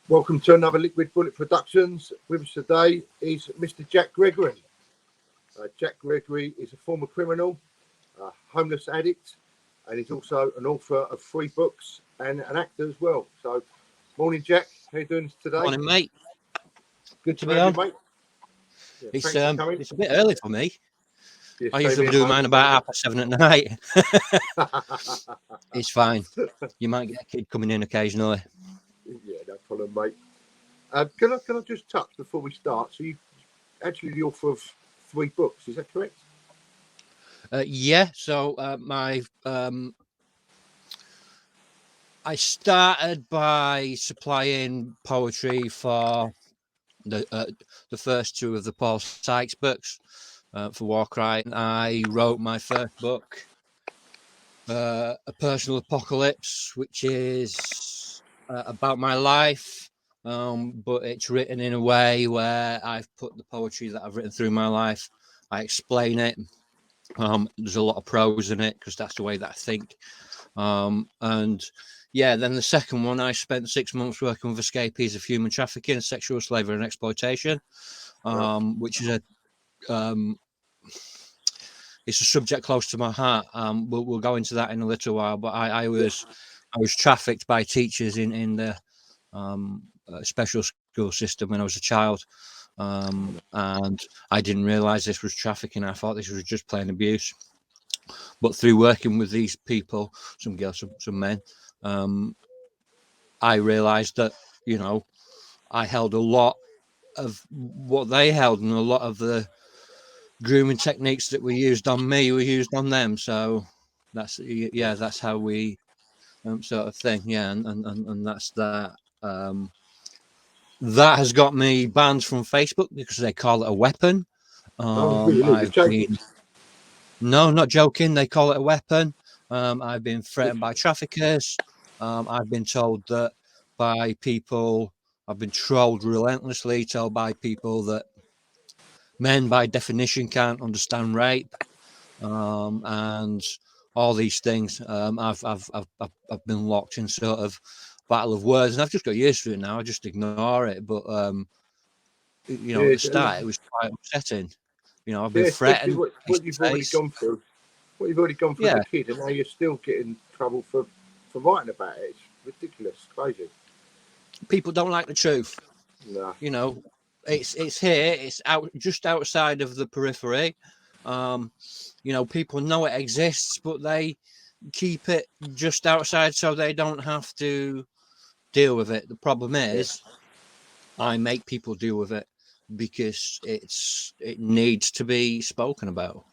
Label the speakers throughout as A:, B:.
A: Welcome to another Liquid Bullet Productions. With us today is Mr. Jack Gregory. Jack Gregory is a former criminal, a homeless addict, and he's also an author of 3 books and an actor as well. So, morning, Jack. How you doing today?
B: Morning, mate.
A: Good to have you, mate.
B: Yeah, it's a bit early for me.
A: Yeah,
B: I usually do mine about 7:30 at night. It's fine. You might get a kid coming in occasionally.
A: Yeah, no problem, mate. Can I just touch before we start? So you actually the author of 3 books, is that correct?
B: Yeah. So I started by supplying poetry for the first 2 of the Paul Sykes books for Warcry. I wrote my first book, A Personal Apocalypse, which is about my life. But it's written in a way where I've put the poetry that I've written through my life. I explain it. There's a lot of prose in it because that's the way that I think. And yeah, then the second one, I spent 6 months working with escapees of human trafficking, sexual slavery, and exploitation, which is it's a subject close to my heart. We'll go into that in a little while. But I was trafficked by teachers in the special school system when I was a child, and I didn't realize this was trafficking. I thought this was just plain abuse. But through working with these people, some girls, some men, I realized that, I held a lot of what they held, and a lot of the grooming techniques that were used on me were used on them. So that's how we sort of thing. Yeah, and that's that. That has got me banned from Facebook because they call it a weapon.
A: Really?
B: No, not joking. They call it a weapon. I've been threatened by traffickers. I've been told that by people. I've been trolled relentlessly, told by people that men, by definition, can't understand rape, and all these things. I've been locked in sort of battle of words, and I've just got used to it now. I just ignore it. But at the start, it was quite upsetting. I've been threatened.
A: What you've already gone through. What you've already gone through as a kid, and now you're still getting trouble for writing about it. It's ridiculous, crazy.
B: People don't like the truth.
A: No.
B: It's here. It's out just outside of the periphery. People know it exists, but they keep it just outside so they don't have to deal with it. The problem is, I make people deal with it because it needs to be spoken about.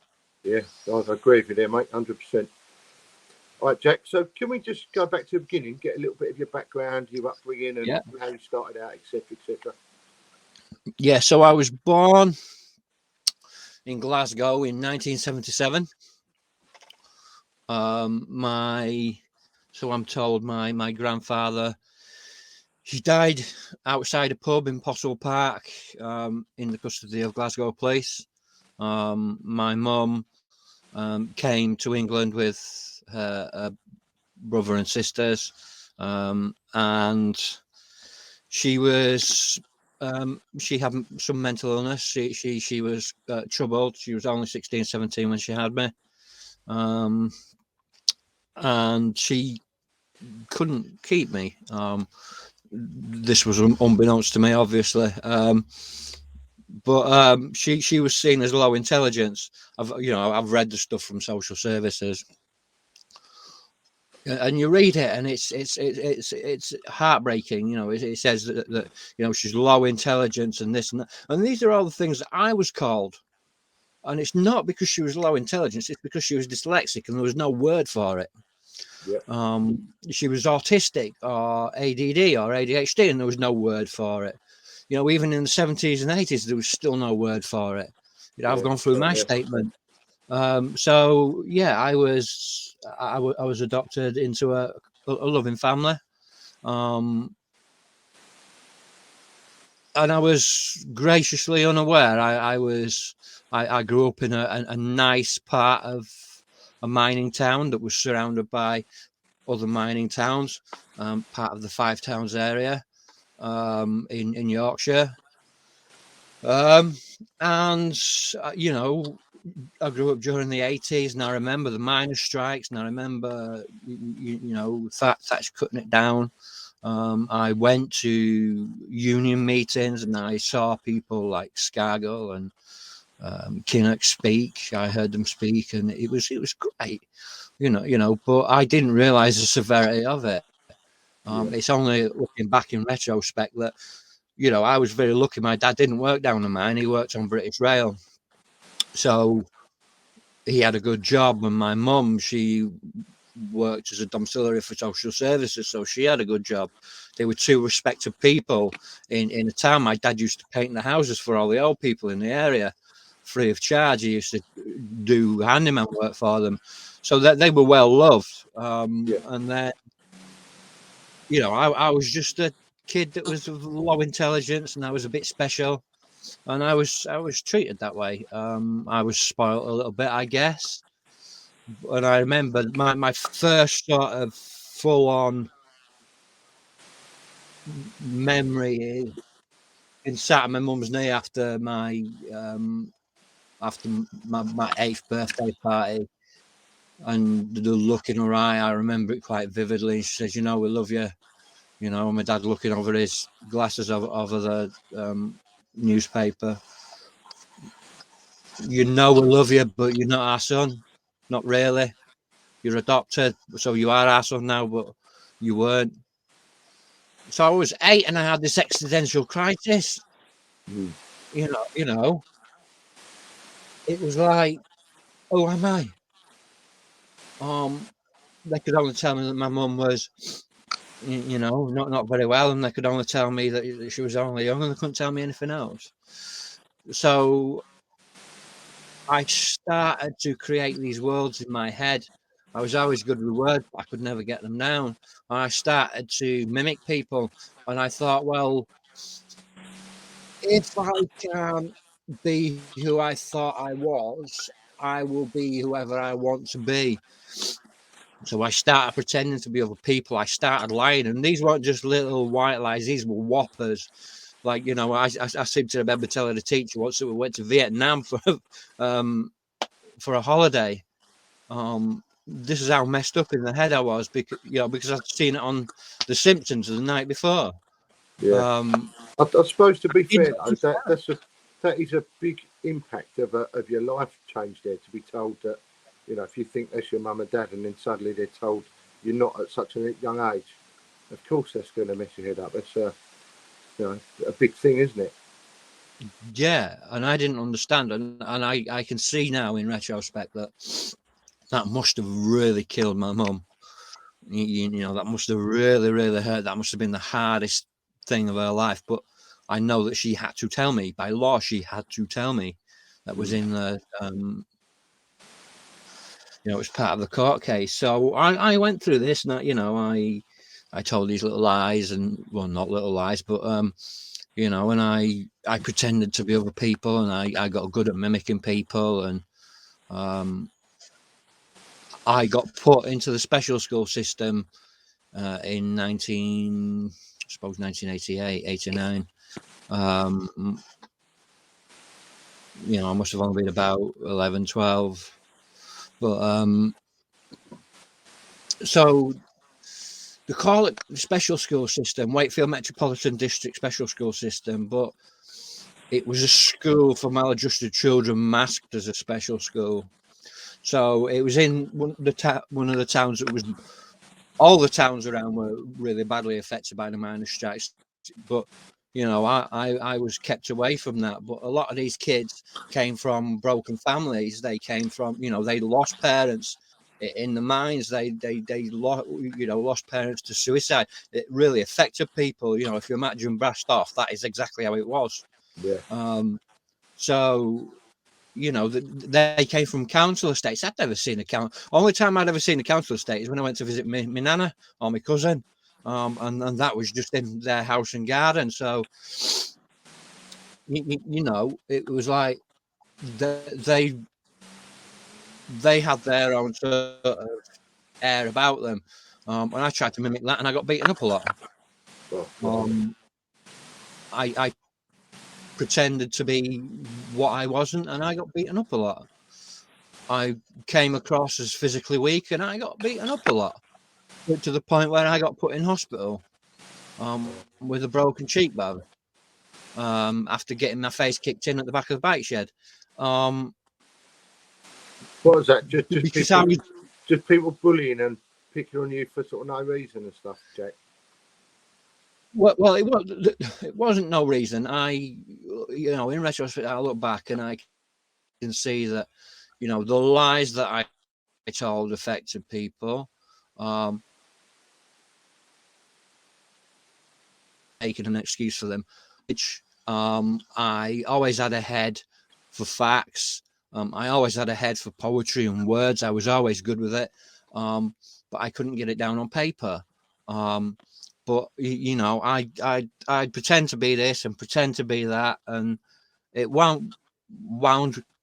A: Yeah, I agree with you there, mate, 100%. All right, Jack. So can we just go back to the beginning, get a little bit of your background, your upbringing, and how you started out, etc., etc.
B: Yeah. So I was born in Glasgow in 1977. So I'm told my grandfather, he died outside a pub in Postle Park, in the custody of Glasgow police. My mum came to England with her brother and sisters, and she was she had some mental illness. She was troubled. She was only 16, 17 when she had me, and she couldn't keep me. This was unbeknownst to me, obviously. But she was seen as low intelligence. I've read the stuff from social services, and you read it, and it's heartbreaking. It says that she's low intelligence and this and that, and these are all the things that I was called. And it's not because she was low intelligence; it's because she was dyslexic, and there was no word for it.
A: Yeah.
B: She was autistic or ADD or ADHD, and there was no word for it. Even in the 70s and 80s, there was still no word for it. I've gone through my statement. So yeah, I was adopted into a loving family, and I was graciously unaware. I grew up in a nice part of a mining town that was surrounded by other mining towns, part of the Five Towns area. in Yorkshire. And you know, I grew up during the 80s, and I remember the miners' strikes, and I remember you know, Thatch cutting it down. I went to union meetings, and I saw people like Scargill and Kinnock speak. I heard them speak, and it was great, you know. But I didn't realise the severity of it. It's only looking back in retrospect that, you know, I was very lucky. My dad didn't work down the mine; he worked on British Rail, so he had a good job. And my mum, she worked as a domiciliary for social services, so she had a good job. They were two respected people in the town. My dad used to paint the houses for all the old people in the area free of charge. He used to do handyman work for them, so that they were well loved. And then, you know, I was just a kid that was of low intelligence, and I was a bit special, and I was treated that way. I was spoiled a little bit, I guess. And I remember my first sort of full on memory is being sat on my mum's knee after my 8th birthday party, and the look in her eye, I remember it quite vividly. She says, "You know, we love you." You know, my dad looking over his glasses over the newspaper. "You know, we love you, but you're not our son. Not really. You're adopted, so you are our son now, but you weren't." So I was 8, and I had this existential crisis. You know, it was like, "Oh, am I?" They could only tell me that my mum was, you know, not very well, and they could only tell me that she was only young, and they couldn't tell me anything else. So I started to create these worlds in my head. I was always good with words, but I could never get them down. And I started to mimic people, and I thought, well, if I can be who I thought I was, I will be whoever I want to be. So I started pretending to be other people. I started lying, and these weren't just little white lies; these were whoppers. Like, you know, I seem to remember telling a teacher once that we went to Vietnam for a holiday. This is how messed up in the head I was, because, you know, because I'd seen it on The Simpsons the night before.
A: I suppose, to be fair, though, that is a big impact of your life change there. To be told that, you know, if you think that's your mum and dad, and then suddenly they're told you're not at such a young age, of course that's going to mess your head up. That's you know, a big thing, isn't it?
B: Yeah, and I didn't understand, and I can see now in retrospect that that must have really killed my mum. You know, that must have really hurt. That must have been the hardest thing of her life. But I know that she had to tell me, by law. She had to tell me. That was in the you know, it was part of the court case. So I went through this, and you know, I told these little lies, and, well, not little lies, but you know, and I pretended to be other people, and I got good at mimicking people, and I got put into the special school system in 1988, 89. You know, I must have only been about 11, 12. But so they call it the special school system, Wakefield Metropolitan District Special School System, but it was a school for maladjusted children masked as a special school. So it was in one of the towns that was, all the towns around were really badly affected by the miners' strikes. But, you know, I was kept away from that. But a lot of these kids came from broken families. They came from, you know, they lost parents in the mines. They lost parents to suicide. It really affected people. You know, if you imagine Brassed Off, that is exactly how it was.
A: Yeah.
B: So, you know, they came from council estates. I'd never seen a council. Only time I'd ever seen a council estate is when I went to visit my nana or my cousin, and that was just in their house and garden. So, you know, it was like they had their own sort of air about them, and I tried to mimic that, and I got beaten up a lot.
A: Well,
B: I pretended to be what I wasn't, and I got beaten up a lot. I came across as physically weak, and I got beaten up a lot, to the point where I got put in hospital with a broken cheekbone after getting my face kicked in at the back of the bike shed.
A: What was that? Just people bullying and picking on you for sort of no reason and stuff, Jack?
B: Well, it wasn't no reason. In retrospect, I look back and I can see that, the lies that I told affected people. Making an excuse for them, which I always had a head for facts. I always had a head for poetry and words. I was always good with it, but I couldn't get it down on paper. But I'd pretend to be this and pretend to be that, and it wound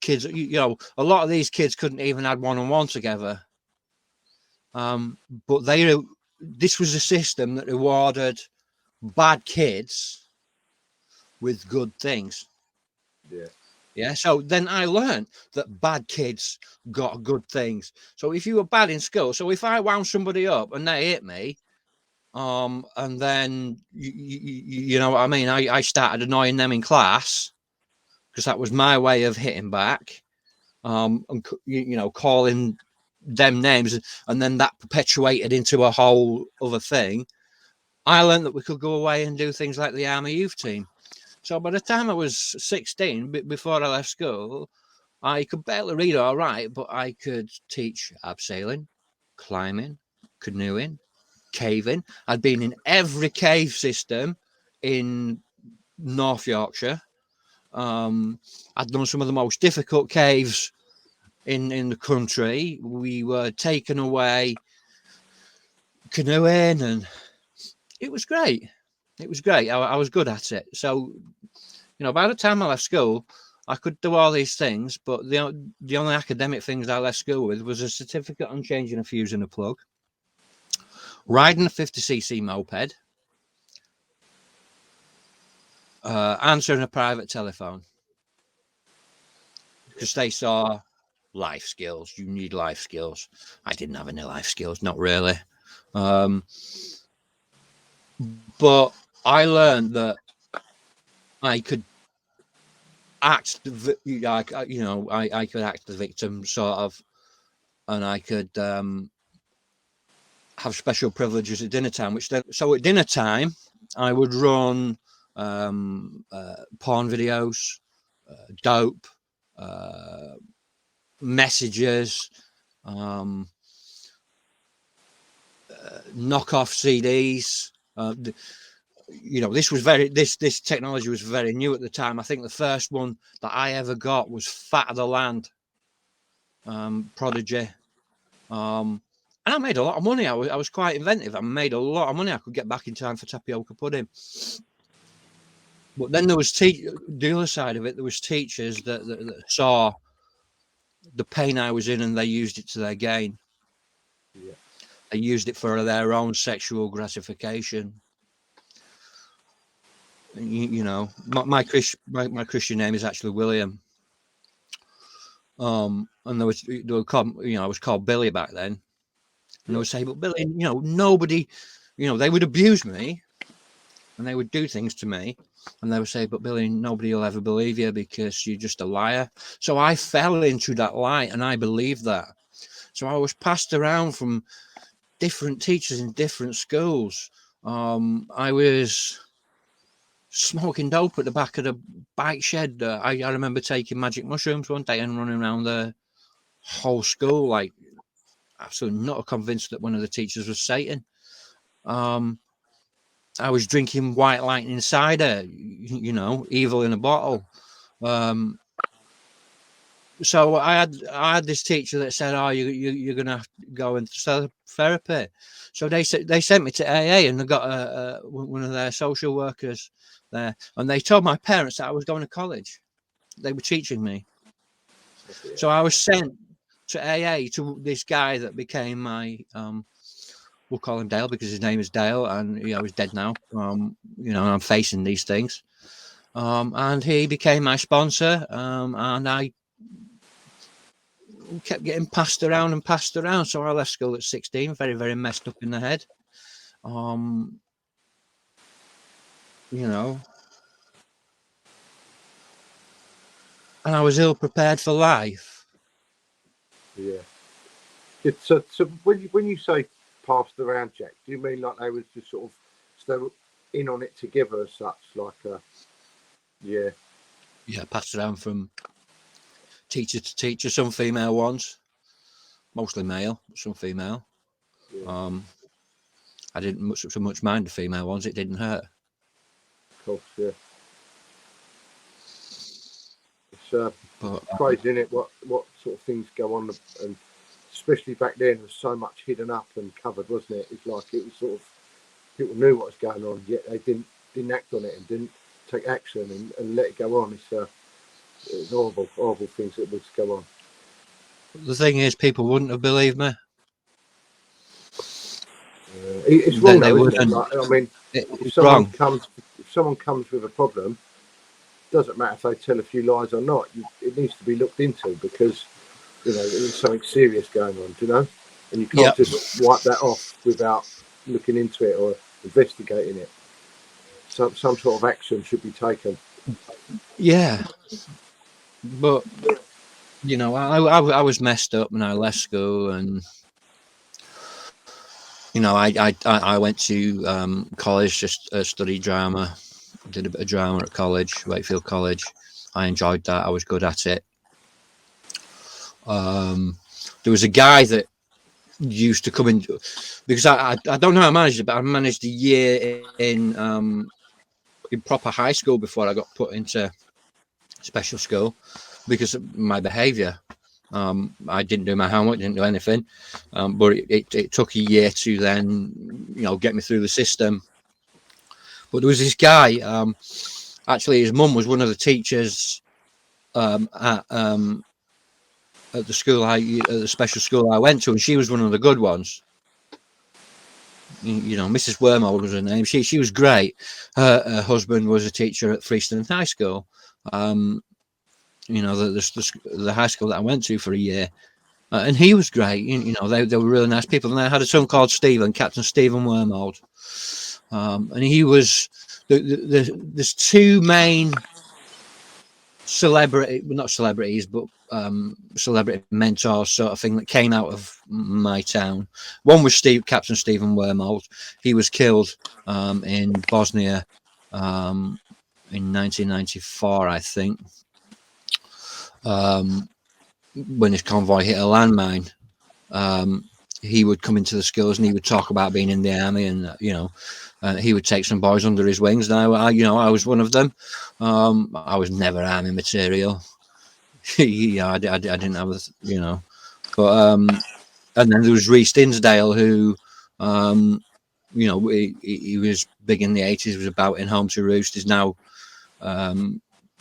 B: kids. A lot of these kids couldn't even add one-on-one together. But this was a system that rewarded bad kids with good things. Yeah. So then I learned that bad kids got good things. So if you were bad in school, so if I wound somebody up and they hit me, and then you know what I mean, I started annoying them in class because that was my way of hitting back, and calling them names, and then that perpetuated into a whole other thing. I learned that we could go away and do things like the Army Youth Team. So by the time I was 16, before I left school, I could barely read or write, but I could teach abseiling, climbing, canoeing, caving. I'd been in every cave system in North Yorkshire. I'd done some of the most difficult caves in the country. We were taken away canoeing, and it was great. It was great. I was good at it. So, by the time I left school, I could do all these things, but the only academic things I left school with was a certificate on changing a fuse in a plug, riding a 50cc moped, answering a private telephone, because they saw life skills. You need life skills. I didn't have any life skills, not really. But I learned that I could act, I could act the victim, sort of, and I could have special privileges at dinner time. So at dinner time, I would run porn videos, dope, messages, knockoff CDs. This technology was very new at the time. I think the first one that I ever got was Fat of the Land, Prodigy. And I made a lot of money. I was quite inventive. I made a lot of money. I could get back in time for tapioca pudding. But then there was the other side of it. There was teachers that saw the pain I was in, and they used it to their gain.
A: Yeah.
B: They used it for their own sexual gratification. My Christian name is actually William. And I was called Billy back then. And they would say, but Billy, nobody, they would abuse me and they would do things to me. And they would say, but Billy, nobody will ever believe you because you're just a liar. So I fell into that lie and I believed that. So I was passed around from different teachers in different schools. I was smoking dope at the back of the bike shed. I remember taking magic mushrooms one day and running around the whole school, like, absolutely not convinced that one of the teachers was Satan. I was drinking White Lightning cider, evil in a bottle. So I had this teacher that said, "Oh, you're gonna have to go into therapy." So they sent me to AA, and they got one of their social workers there, and they told my parents that I was going to college. They were teaching me. So I was sent to AA to this guy that became my we'll call him Dale because his name is Dale, and he's dead now. I'm facing these things. and he became my sponsor, and I kept getting passed around and passed around. So I left school at 16, very, very messed up in the head. You know, and I was ill prepared for life.
A: Yeah. So when you say passed around, Jack, do you mean like they was just sort of still in on it together as such, like yeah,
B: Passed around from teacher to teacher, some female ones, mostly male, some female.
A: yeah,
B: I didn't so much mind the female ones; it didn't hurt.
A: of course, yeah. It's
B: But
A: crazy, isn't it? What sort of things go on, and especially back then, there was so much hidden up and covered, wasn't it? It's like it was sort of people knew what was going on, yet they didn't act on it and didn't take action and let it go on. It's horrible things that would go on.
B: the thing is, people wouldn't have believed me.
A: It's wrong
B: They
A: though, isn't it?
B: wouldn't.
A: Like, I mean,
B: It's wrong.
A: if someone comes with a problem, doesn't matter if they tell a few lies or not. It needs to be looked into because there's something serious going on. Do you know? And you can't just wipe that off without looking into it or investigating it. Some sort of action should be taken.
B: Yeah, but I was messed up when I left school, and I went to college, just studied drama, did a bit of drama at college, Wakefield College. I enjoyed that. I was good at it. There was a guy that used to come in because I don't know how I managed it, but I managed a year in proper high school before I got put into special school because of my behaviour. I didn't do my homework, didn't do anything, but it took a year to then get me through the system. But there was this guy. Actually, his mum was one of the teachers at the school at the special school I went to, and she was one of the good ones. Mrs. Wormold was her name. She was great. Her husband was a teacher at Freestone High School. The high school that I went to for a year, and he was great. They were really nice people. And I had a son called Stephen, Captain Stephen Wormold, and he was there's two main not celebrities, but celebrity mentors sort of thing that came out of my town. One was Captain Stephen Wormold. He was killed in Bosnia in 1994, I think, when his convoy hit a landmine. He would come into the schools and he would talk about being in the army, and he would take some boys under his wings. And I was one of them. I was never army material. I didn't have but and then there was Rhys Dinsdale, who he was big in the 80s, was about in Home to Roost. Is now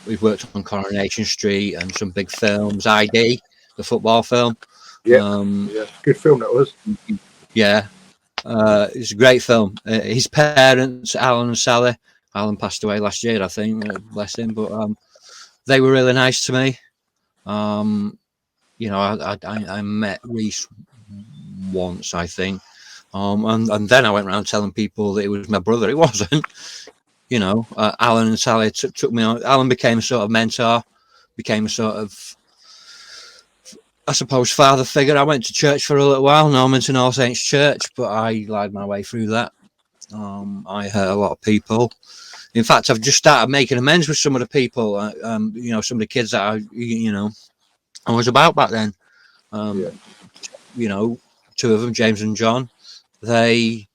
B: we've worked on Coronation Street and some big films. ID, the football film.
A: Yeah, good film that was.
B: Yeah, it's a great film. His parents, Alan and Sally. Alan passed away last year, I think. Bless him. But they were really nice to me. I met Rhys once, I think, and then I went around telling people that it was my brother. It wasn't. Alan and Sally took me on. Alan became a sort of mentor, became a sort of, I suppose, father figure. I went to church for a little while, Normanton All Saints Church, but I lied my way through that. I hurt a lot of people. In fact, I've just started making amends with some of the people, some of the kids that I was about back then. Two of them, James and John, they,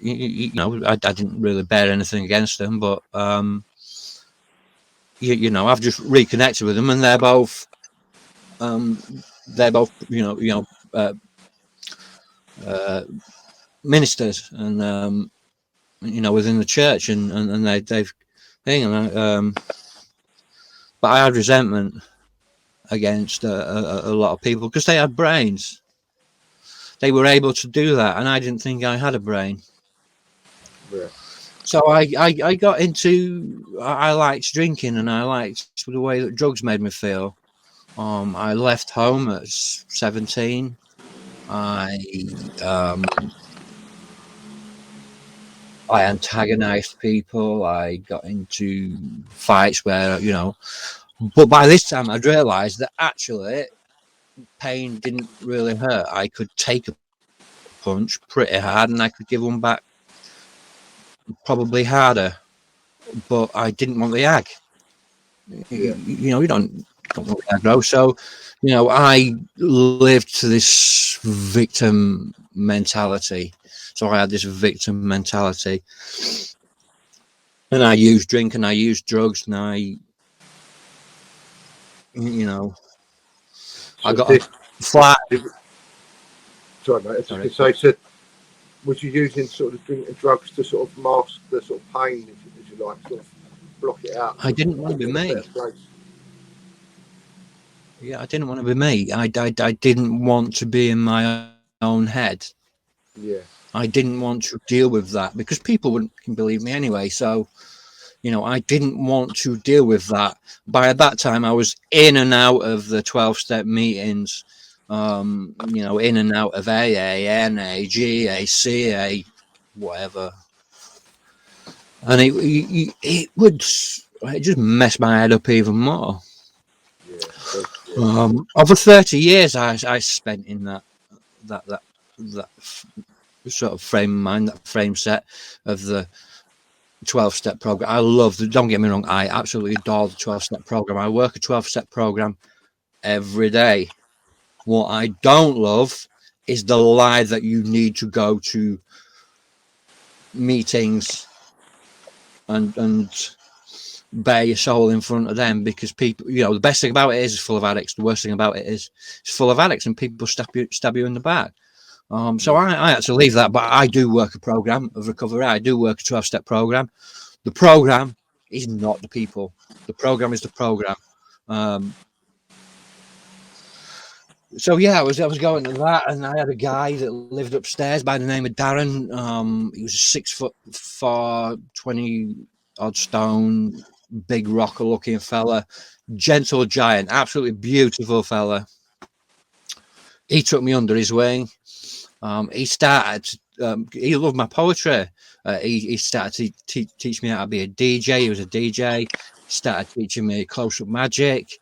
B: I didn't really bear anything against them, but, I've just reconnected with them, and they're both, ministers, and within the church, and they've but I had resentment against a lot of people because they had brains. They were able to do that, and I didn't think I had a brain.
A: Yeah.
B: So I got into, I liked drinking, and I liked the way that drugs made me feel. I left home at 17. Um, I antagonized people. I got into fights where, but by this time I'd realized that actually pain didn't really hurt. I could take a punch pretty hard and I could give one back probably harder, but I didn't want the ag.
A: Yeah,
B: You don't want the aggro. So, I lived to this victim mentality. So I had this victim mentality, and I used drink and I used drugs, and I
A: so
B: got a flat.
A: sorry mate, I was just
B: Sorry.
A: going to say, so was you using sort of drink and drugs to sort of mask the sort of pain, if you like, sort of block it out,
B: I
A: sort
B: didn't
A: of
B: want to
A: put
B: be
A: you in a better
B: me.
A: place?
B: Yeah, I didn't want to be me. I didn't want to be in my own head.
A: Yeah,
B: I didn't want to deal with that because people wouldn't believe me anyway. So, I didn't want to deal with that. By that time, I was in and out of the 12-step meetings, in and out of AA, NA, GA, CA, whatever. And it just messed my head up even more.
A: yeah, so, yeah,
B: Over 30 years, I spent in that sort of frame of mind, that frame set of the 12-step program. I love don't get me wrong, I absolutely adore the 12-step program. I work a 12-step program every day. What I don't love is the lie that you need to go to meetings and bare your soul in front of them, because people, the best thing about it is it's full of addicts. The worst thing about it is it's full of addicts and people stab you in the back. So I had to leave that, but I do work a program of recovery. I do work a 12-step program. The program is not the people. The program is the program. So yeah, I was going to that, and I had a guy that lived upstairs by the name of Darren. He was a 6'4", 20 odd stone, big rocker looking fella, gentle giant, absolutely beautiful fella. He took me under his wing. He started. He loved my poetry. He started to teach me how to be a DJ. He was a DJ. Started teaching me close-up magic.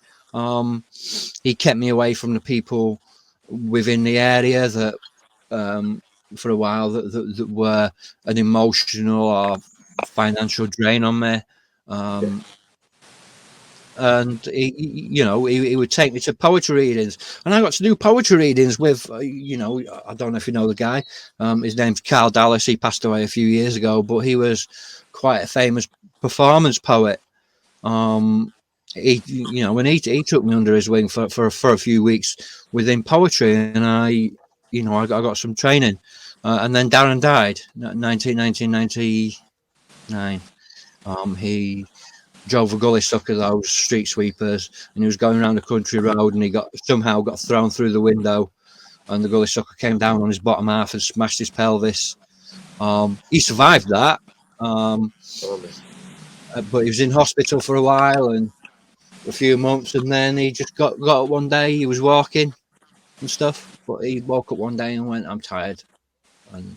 B: He kept me away from the people within the area that, for a while, that were an emotional or financial drain on me.
A: yeah,
B: And he would take me to poetry readings, and I got to do poetry readings with, I don't know if you know the guy. His name's Carl Dallas. He passed away a few years ago, but he was quite a famous performance poet. He took me under his wing for a few weeks within poetry, and I got some training, and then Darren died, 1999. He drove a gully sucker, those street sweepers, and he was going around a country road, and he somehow got thrown through the window, and the gully sucker came down on his bottom half and smashed his pelvis. He survived that, but he was in hospital for a while and a few months, and then he just got up one day. He was walking and stuff, but he woke up one day and went, "I'm tired," and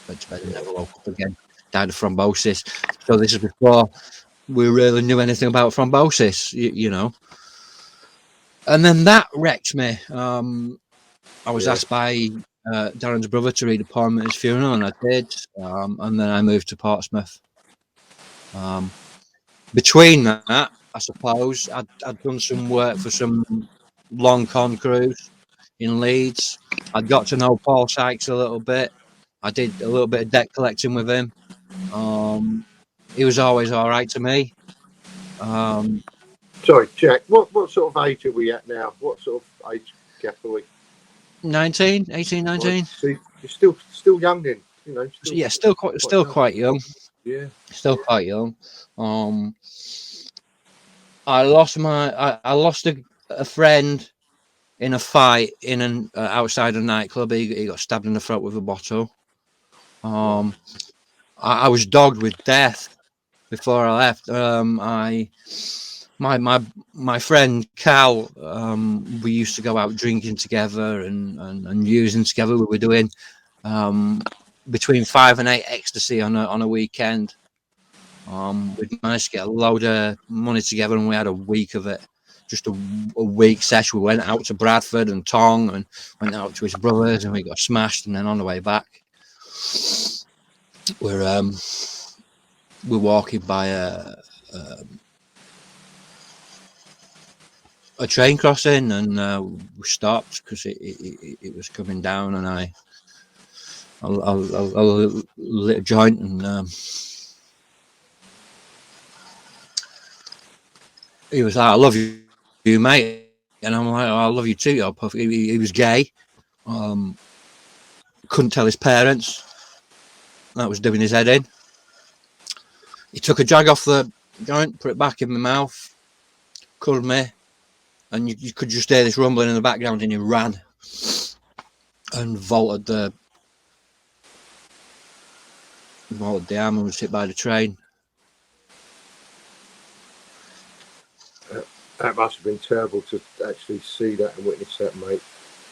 B: went to bed and never woke up again. Died of thrombosis. So this is before we really knew anything about thrombosis, And then that wrecked me. I was asked by Darren's brother to read a poem at his funeral, and I did. And then I moved to Portsmouth. Between that, I suppose I'd done some work for some long con crews in Leeds. I'd got to know Paul Sykes a little bit. I did a little bit of debt collecting with him. He was always all right to me.
A: Sorry, Jack. What sort of age are we at now? What sort of age gap are we?
B: 19, 18, 19.
A: So you're still young then,
B: Yeah, still quite young.
A: Yeah.
B: Still quite young. I lost a friend in a fight in an outside a nightclub. He got stabbed in the throat with a bottle. I was dogged with death before I left. My friend Cal, we used to go out drinking together and using together. We were doing between 5 and 8 ecstasy on a weekend. We'd managed to get a load of money together, and we had a week of it. Just a week session. We went out to Bradford and Tong, and went out to his brothers, and we got smashed. And then on the way back, we're walking by a train crossing, and we stopped because it was coming down, and I lit a joint, and he was like, "I love you, mate," and I'm like, oh, "I love you too, you puff." He was gay, couldn't tell his parents. That was doing his head in. He took a drag off the joint, put it back in my mouth, cuddled me, and you could just hear this rumbling in the background, and he ran and vaulted the arm and was hit by the train.
A: That must have been terrible to actually see that and witness that, mate.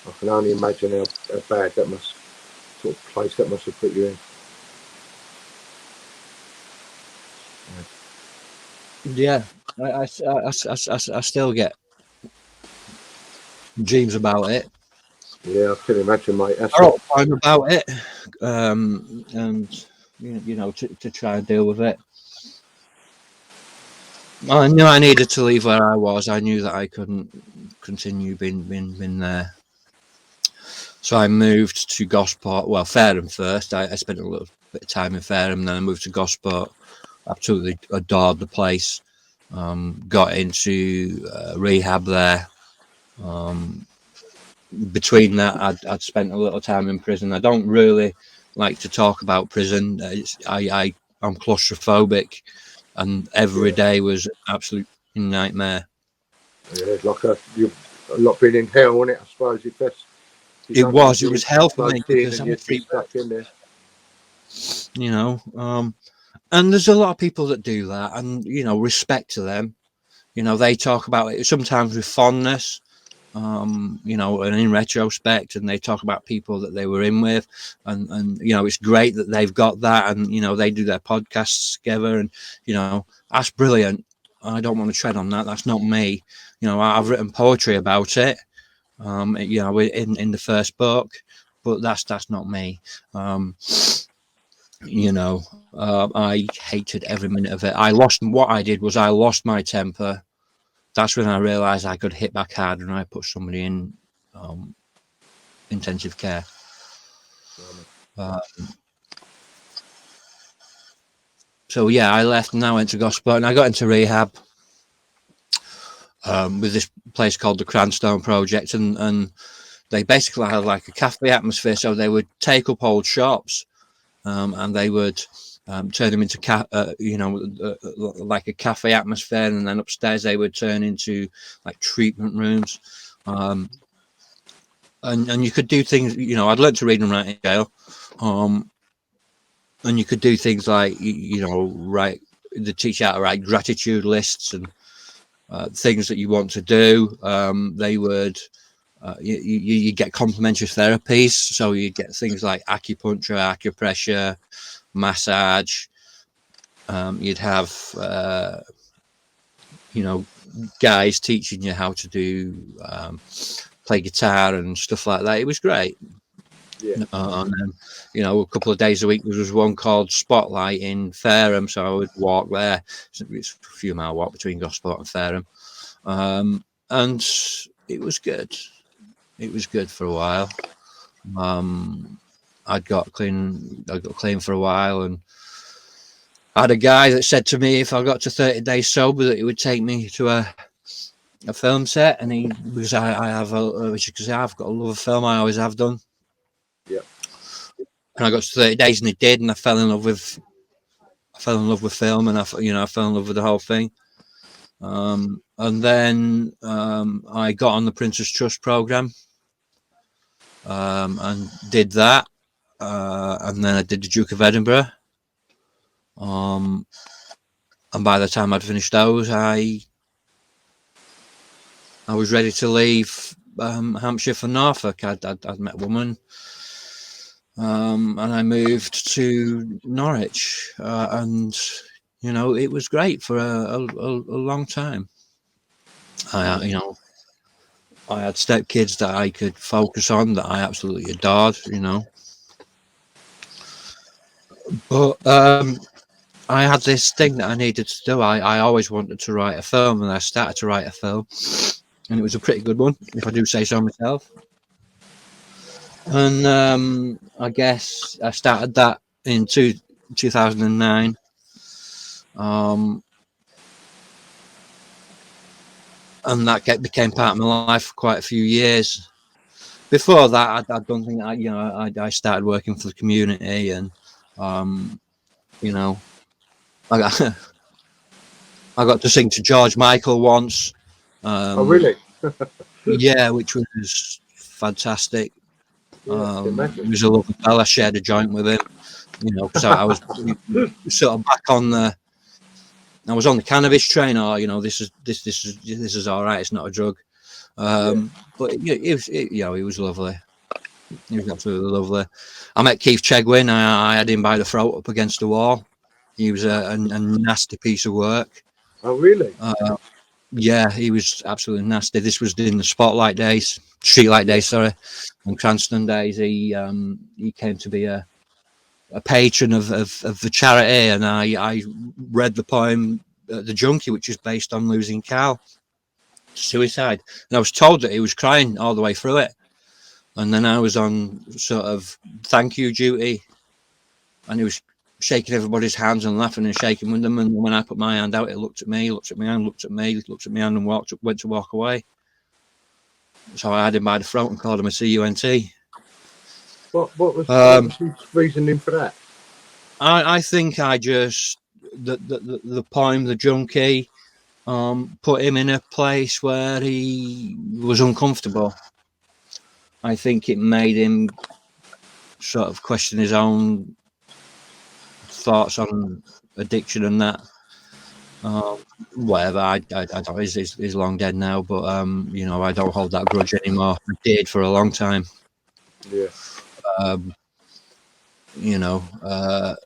A: I can only imagine how bad that must, sort of place that must have put you in.
B: Yeah, I still get dreams about it.
A: Yeah, I can imagine, mate. That's
B: I wrote a poem about it, and you know, to try and deal with it. I knew I needed to leave where I was. I knew that I couldn't continue being there. So I moved to Gosport. Well, Fareham first. I spent a little bit of time in Fareham, then I moved to Gosport. Absolutely adored the place. Got into rehab there. Between that, I'd spent a little time in prison. I don't really like to talk about prison. I'm claustrophobic, and every day was an absolute nightmare.
A: Yeah, it's like a lot being in hell, wasn't it? I suppose if that's.
B: It was hell for me because I'm
A: you're
B: free,
A: stuck in there.
B: you know. And there's a lot of people that do that, and you know, respect to them. You know, they talk about it sometimes with fondness. You know, and in retrospect, and they talk about people that they were in with, and you know, it's great that they've got that, and you know, they do their podcasts together, and you know, that's brilliant. I don't want to tread on that. That's not me. You know, I've written poetry about it. You know, in the first book, but that's not me. You know, I hated every minute of it. What I did was I lost my temper. That's when I realised I could hit back hard, and I put somebody in intensive care. So yeah, I left and I went to Gosport, and I got into rehab with this place called the Cranstone Project, and they basically had like a cafe atmosphere. So they would take up old shops, and they would turn them into like a cafe atmosphere, and then upstairs they would turn into like treatment rooms. And you could do things, you know, I'd learned to read and write in jail. And you could do things like, you know, the teach you how to write gratitude lists and things that you want to do. They would, you get complementary therapies. So you get things like acupuncture, acupressure, massage. You'd have, you know, guys teaching you how to do, play guitar and stuff like that. It was great.
A: Yeah.
B: And then, you know, a couple of days a week there was one called Spotlight in Fareham, so I would walk there. It's a few mile walk between Gosport and Fareham, and it was good. It was good for a while. I got clean for a while, and I had a guy that said to me if I got to 30 days sober that he would take me to a film set, and because I've got a love of film. I always have done.
A: Yeah.
B: And I got to 30 days, and he did, and I fell in love with film, and I fell in love with the whole thing. And then I got on the Prince's Trust program, and did that, and then I did the Duke of Edinburgh, And by the time I'd finished those, I was ready to leave Hampshire for Norfolk. I'd met a woman, and I moved to Norwich, and it was great for a long time. I had stepkids that I could focus on, that I absolutely adored, But I had this thing that I needed to do. I always wanted to write a film, and I started to write a film, and it was a pretty good one, if I do say so myself. And I guess I started that in 2009. And that became part of my life for quite a few years. Before that, I don't think I started working for the community, and I got I got to sing to George Michael once.
A: Oh, really?
B: Yeah, which was fantastic.
A: Yeah,
B: He was a lovely fella. I shared a joint with him, because I was sort of back on the. I was on the cannabis train, or this is all right. It's not a drug. But he was lovely. He was absolutely lovely. I met Keith Chegwin. I had him by the throat up against the wall. He was a nasty piece of work.
A: Oh, really?
B: Yeah, he was absolutely nasty. This was in the Spotlight days, Streetlight days, sorry, and Cranston days. He came to be a patron of the charity, and I read the poem The Junkie, which is based on losing Cal to suicide, and I was told that he was crying all the way through it. And then I was on sort of thank you duty, and he was shaking everybody's hands and laughing and shaking with them. And when I put my hand out, he looked at me, looked at my hand, looked at me, looked at my hand, and went to walk away. So I had him by the throat and called him a CUNT.
A: What was his reasoning for that?
B: I think I just the poem, The Junkie, put him in a place where he was uncomfortable. I think it made him sort of question his own thoughts on addiction and that. Whatever, I don't. He's long dead now, but I don't hold that grudge anymore. I did for a long time.
A: Yeah.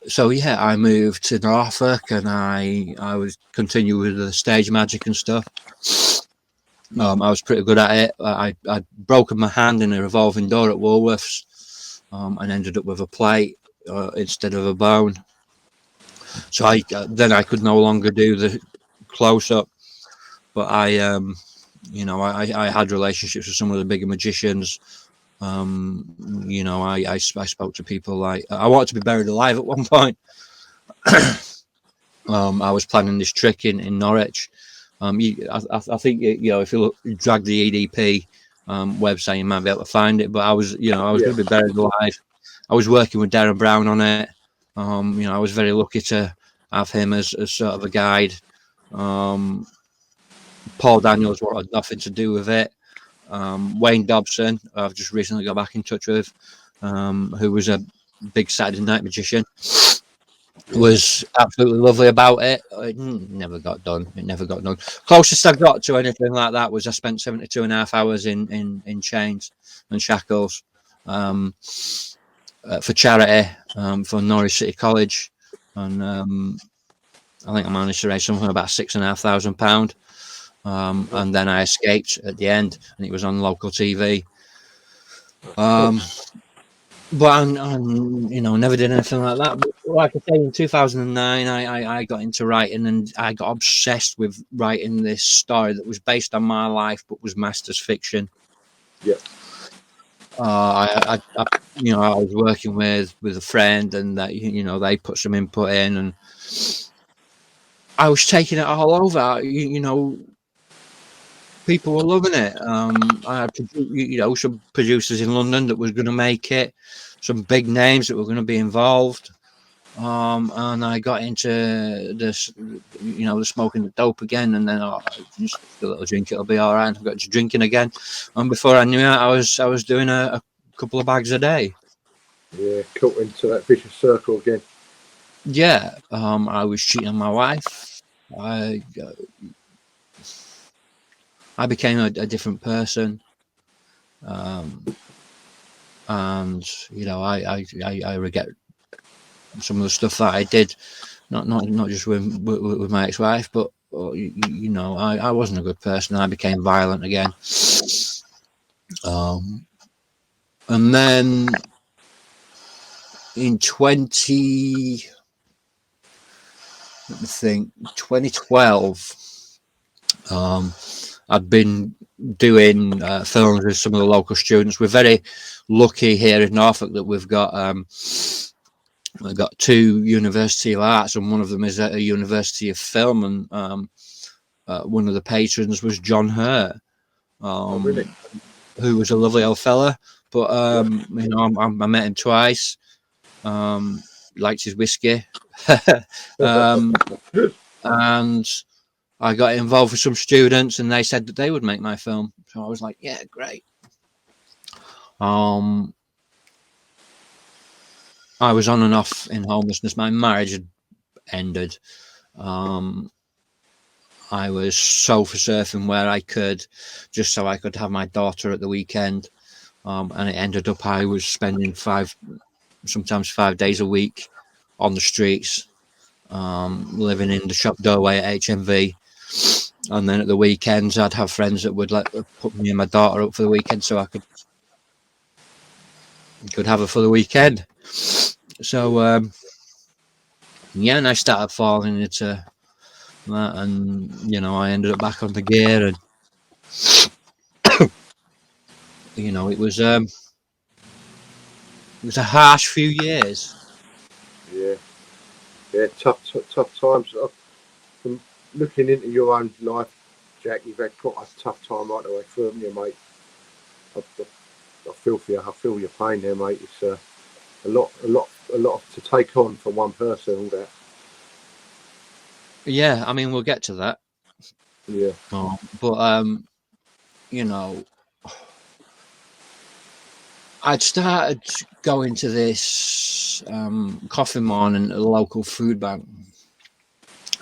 B: So yeah, I moved to Norfolk, and I was continue with the stage magic and stuff. I was pretty good at it. I'd broken my hand in a revolving door at Woolworths, and ended up with a plate instead of a bone. So then I could no longer do the close up, but I had relationships with some of the bigger magicians. I spoke to people like I wanted to be buried alive at one point. I was planning this trick in Norwich. I think if you drag the EDP website, you might be able to find it. But I was going to be buried alive. I was working with Darren Brown on it. I was very lucky to have him as sort of a guide. Paul Daniels wanted nothing to do with it. Wayne Dobson, I've just recently got back in touch with, who was a big Saturday night magician, was absolutely lovely about it. It never got done. Closest I got to anything like that was I spent 72.5 hours in chains and shackles for charity for Norwich City College, and I think I managed to raise something about £6,500. And then I escaped at the end, and it was on local TV. But I never did anything like that. But like I say, in 2009, I got into writing, and I got obsessed with writing this story that was based on my life, but was masked as fiction.
A: Yeah.
B: I was working with a friend, and that they put some input in, and I was taking it all over. People were loving it. I had some producers in London that was going to make it, some big names that were going to be involved. And I got into this, the smoking the dope again, and then just a little drink, it'll be all right. And I got to drinking again, and before I knew it, I was doing a couple of bags a day.
A: Yeah, caught into that vicious circle again.
B: yeah, I was cheating on my wife. I became a different person, and I regret some of the stuff that I did. Not just with my ex-wife, but I wasn't a good person. I became violent again, and then in 2012, I'd been doing films with some of the local students. We're very lucky here in Norfolk that we've got 2 University of Arts, and one of them is at a University of Film, and one of the patrons was John Hurt,
A: Oh, really?
B: who was a lovely old fella. But
A: Yeah.
B: I met him twice. Liked his whiskey, and I got involved with some students, and they said that they would make my film. So I was like, yeah, great. I was on and off in homelessness. My marriage had ended. I was sofa surfing where I could, just so I could have my daughter at the weekend. And it ended up I was spending sometimes 5 days a week on the streets, living in the shop doorway at HMV. And then at the weekends, I'd have friends that would put me and my daughter up for the weekend, so I could have her for the weekend. So and I started falling into that, and I ended up back on the gear, and it was a harsh few years.
A: Yeah. Yeah. Tough times. From looking into your own life, Jack, you've had quite a tough time right the way through, haven't you, mate? I feel for you. I feel your pain there, mate. It's a lot to take on for one person. All that.
B: Yeah, I mean, we'll get to that.
A: Yeah.
B: But I'd started going to this coffee morning at a local food bank.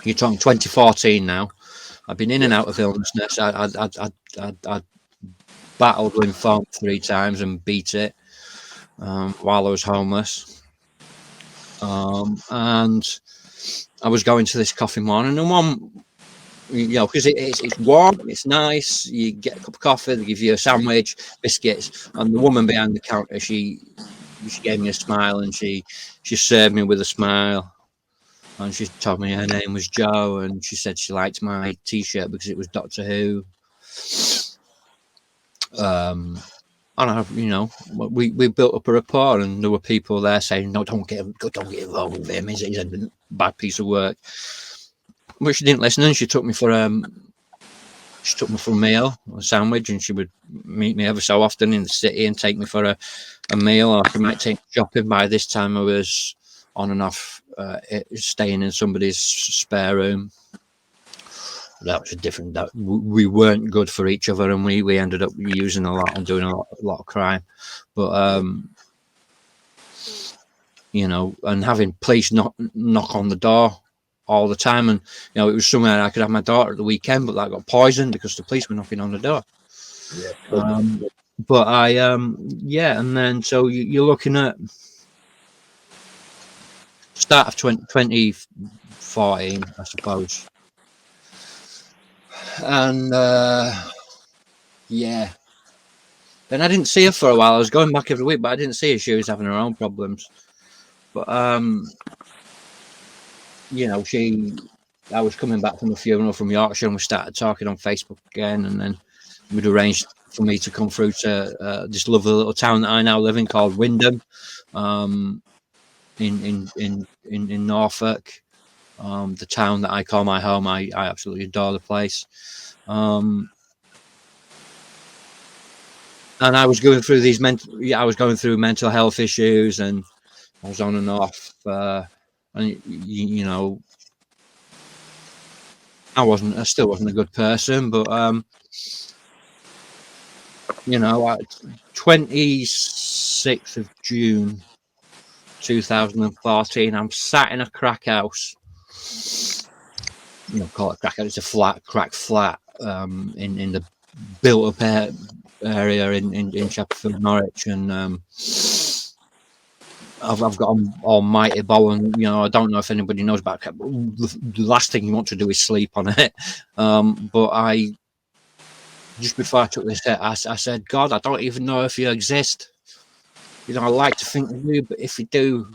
B: You're talking 2014 now. I've been in and out of illnessness. I battled lymphoma 3 times and beat it while I was homeless. And I was going to this coffee morning, and one, because it's warm, it's nice. You get a cup of coffee, they give you a sandwich, biscuits, and the woman behind the counter, she gave me a smile, and she served me with a smile, and she told me her name was Jo, and she said she liked my T-shirt because it was Doctor Who. And we built up a rapport, and there were people there saying, "No, don't get involved with him. He's a bad piece of work." But she didn't listen, and she took me for a meal, a sandwich, and she would meet me ever so often in the city and take me for a meal, or she might take me shopping. By this time, I was on and off staying in somebody's spare room. That was different. That we weren't good for each other, and we ended up using a lot and doing a lot of crime. But and having police knock on the door all the time, and it was somewhere I could have my daughter at the weekend, but that got poisoned because the police were knocking on the door.
A: Yeah.
B: But and then so you're looking at start of 2014, I suppose, and then I didn't see her for a while. I was going back every week, but I didn't see her. She was having her own problems. But I was coming back from a funeral from Yorkshire, and we started talking on Facebook again, and then we'd arranged for me to come through to this lovely little town that I now live in called Windham, in Norfolk, the town that I call my home. I absolutely adore the place. And I was going through mental health issues, and I was on and off, and I still wasn't a good person, but 26th of June 2014. I'm sat in a crack house. Call it crack house. It's a crack flat in the built up area in Sheffield, Norwich, and I've got an almighty bow, and I don't know if anybody knows about it. The last thing you want to do is sleep on it. But I just before I took this hit, I said, God, I don't even know if you exist. I like to think of you, but if you do,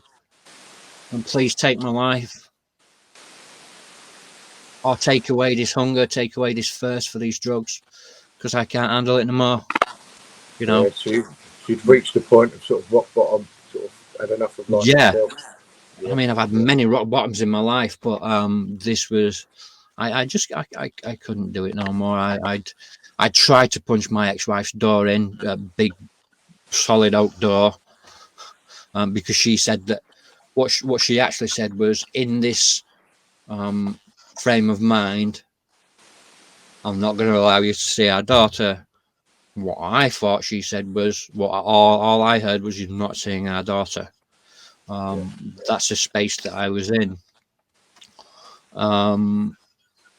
B: then please take my life. Or take away this hunger, take away this thirst for these drugs, because I can't handle it no more.
A: Yeah, so you'd reached the point of sort of rock bottom, sort of had enough of life.
B: Yeah.
A: Yeah.
B: I mean, I've had many rock bottoms in my life, but this was, I couldn't do it no more. I tried to punch my ex-wife's door in, a big solid oak door, because she said that what she actually said was, in this frame of mind, I'm not going to allow you to see our daughter. What I thought she said was, all I heard was, you're not seeing our daughter. That's the space that I was in.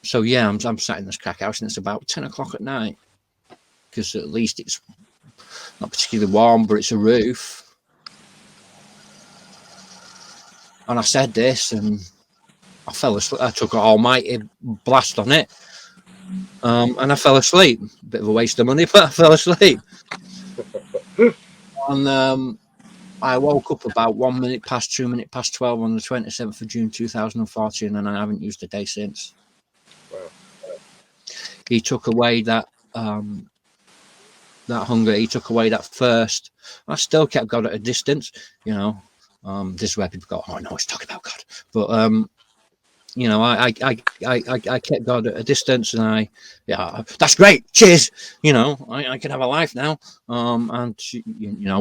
B: So yeah, I'm sat in this crack house, and it's about 10 o'clock at night, because at least it's not particularly warm, but it's a roof. And I said this, and I fell asleep. I took an almighty blast on it, and I fell asleep. Bit of a waste of money, but I fell asleep. And I woke up about 1 minute past 2 minutes past 12 on the 27th of June 2014, and I haven't used a day since.
A: Wow.
B: He took away that hunger. He took away that thirst. I still kept God at a distance. This is where people go, oh no, it's talking about God. But I kept God at a distance, and that's great. Cheers. I can have a life now. And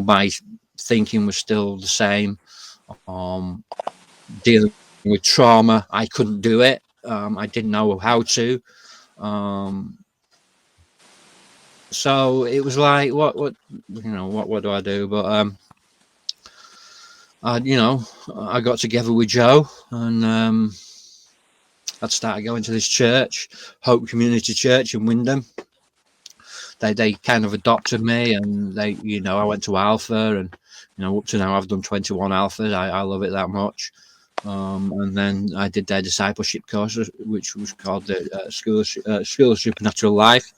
B: my thinking was still the same. Dealing with trauma, I couldn't do it. I didn't know how to. So it was like, what do I do? But I got together with Joe, and I'd started going to this church, Hope Community Church in Wyndham. They kind of adopted me, and I went to Alpha, and up to now I've done 21 Alphas. I love it that much. And then I did their discipleship course, which was called the School of Supernatural Life.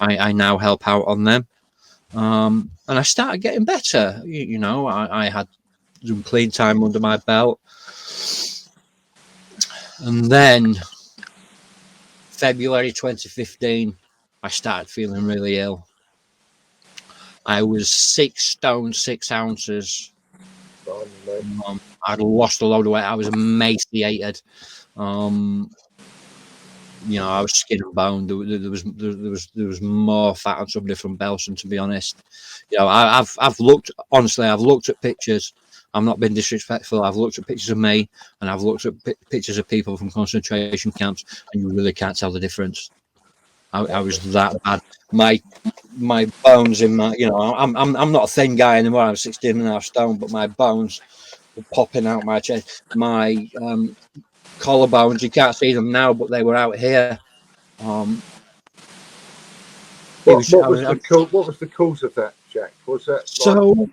B: I now help out on them, and I started getting better. I had some clean time under my belt, and then February 2015, I started feeling really ill. I was 6 stone 6 ounces. I'd lost a load of weight. I was emaciated. I was skin and bone. There was more fat on somebody from Belson, to be honest. I've looked at pictures. I'm not being disrespectful. I've looked at pictures of me, and I've looked at pictures of people from concentration camps, and you really can't tell the difference. I was that bad. My bones in my, I'm not a thin guy anymore. I'm 16.5 stone, but my bones were popping out my chest. My collarbones, you can't see them now, but they were out here. What
A: was the cause of that, Jack? Was that
B: so?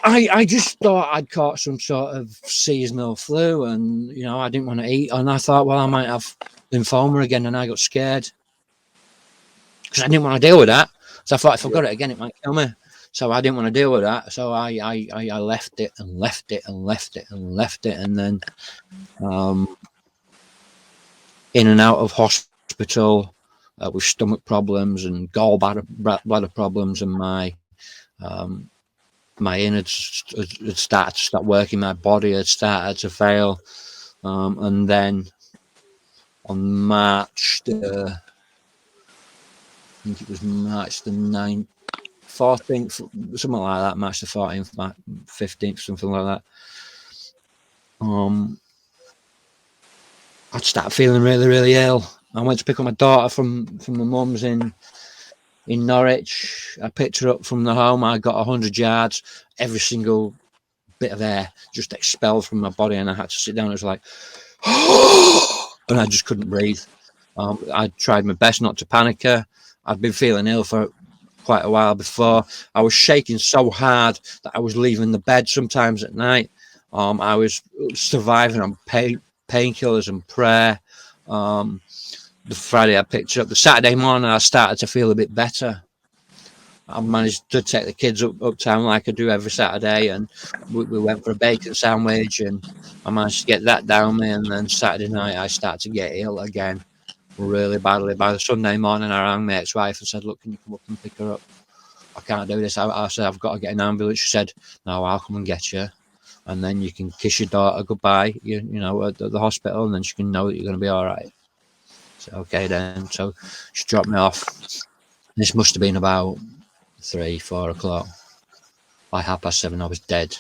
B: I just thought I'd caught some sort of seasonal flu, and I didn't want to eat, and I thought, well, I might have lymphoma again, and I got scared because I didn't want to deal with that. So I thought, if I got it again, it might kill me. So I didn't want to deal with that. So I left it and left it and left it and left it, and then in and out of hospital with stomach problems and gallbladder problems, and my innards had started to stop working. My body had started to fail, and then on March I think it was March the 9th, 14th, something like that, March the 14th, 15th, something like that. I'd started feeling really, really ill. I went to pick up my daughter from my mum's in Norwich. I picked her up from the home. I got 100 yards. Every single bit of air just expelled from my body, and I had to sit down. It was like, and I just couldn't breathe. I tried my best not to panic her. I'd been feeling ill for quite a while before. I was shaking so hard that I was leaving the bed sometimes at night. I was surviving on painkillers and prayer. The Friday I picked her up. The Saturday morning I started to feel a bit better. I managed to take the kids uptown like I do every Saturday, and we went for a bacon sandwich, and I managed to get that down me. And then Saturday night I started to get ill again, really badly. By the Sunday morning I rang my ex-wife and said, look, can you come up and pick her up? I can't do this. I said, I've got to get an ambulance. She said, no, I'll come and get you, and then you can kiss your daughter goodbye, you know, at the hospital, and then she can know that you're going to be all right. So, okay then. So she dropped me off. This must have been about 3-4 o'clock. By 7:30 I was dead.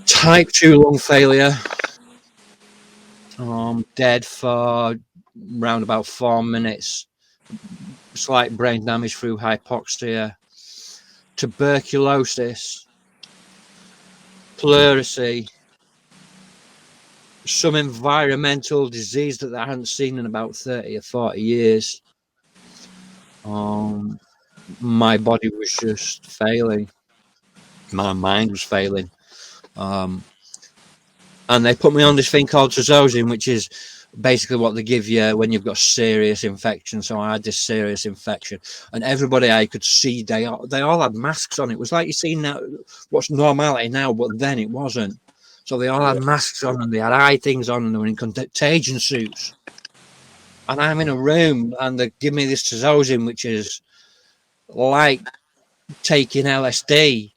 B: Type 2 lung failure. Dead for around about 4 minutes. Slight brain damage through hypoxia. Tuberculosis. Pleurisy. Some environmental disease that I hadn't seen in about 30 or 40 years. My body was just failing. My mind was failing. And they put me on this thing called Trazodone, which is basically what they give you when you've got serious infection. So I had this serious infection, and everybody I could see, they all had masks on. It was like you see now what's normality now, but then it wasn't. So they all had masks on, and they had eye things on, and they were in contagion suits. And I'm in a room, and they give me this Trazodone, which is like taking LSD,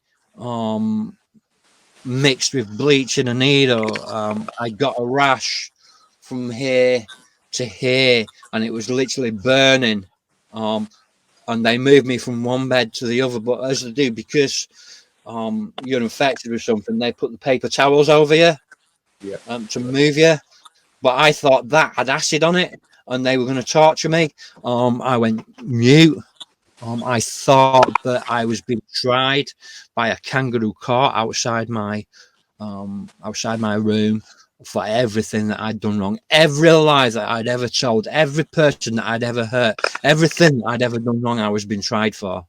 B: mixed with bleach in a needle. I got a rash from here to here, and it was literally burning. And they moved me from one bed to the other, but as they do, because you're infected with something, they put the paper towels over you to move you. But I thought that had acid on it, and they were going to torture me. I went mute. I thought that I was being tried by a kangaroo court outside my room for everything that I'd done wrong, every lie that I'd ever told, every person that I'd ever hurt, everything that I'd ever done wrong, I was being tried for.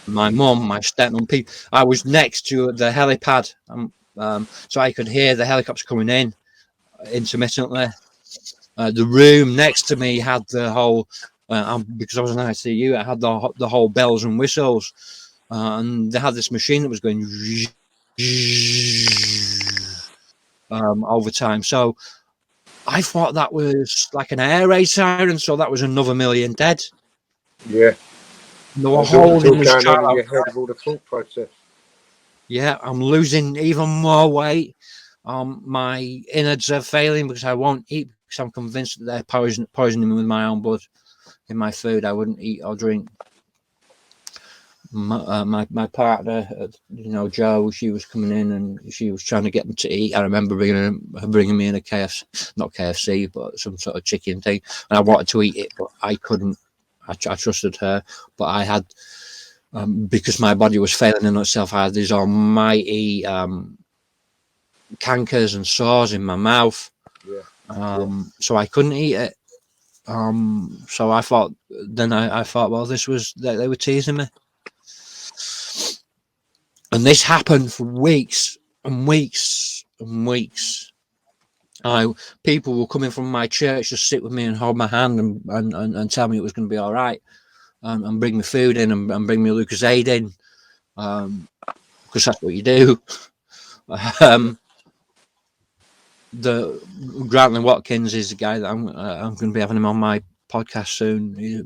B: My mum, my stepmom, people. I was next to the helipad, so I could hear the helicopters coming in intermittently. The room next to me had the whole, because I was in ICU, it had the whole bells and whistles, and they had this machine that was going over time. So I thought that was like an air raid siren, so that was another million dead.
A: Yeah.
B: They were holding this child
A: on in your head of all the thought process.
B: Yeah, I'm losing even more weight. My innards are failing because I won't eat, because I'm convinced that they're poisoning me with my own blood in my food. I wouldn't eat or drink. My partner, you know, Jo, she was coming in and she was trying to get me to eat. I remember bringing me in a KFC, not KFC, but some sort of chicken thing, and I wanted to eat it, but I couldn't. I trusted her, but I had, because my body was failing in itself, I had these almighty cankers and sores in my mouth. So I couldn't eat it. So I thought, well, this was, they were teasing me. And this happened for weeks and weeks and weeks. People were coming from my church to sit with me and hold my hand and tell me it was going to be all right, and bring me food in and bring me Lucozade in, because that's what you do. The Grantley Watkins is the guy that I'm going to be having him on my podcast soon. He's a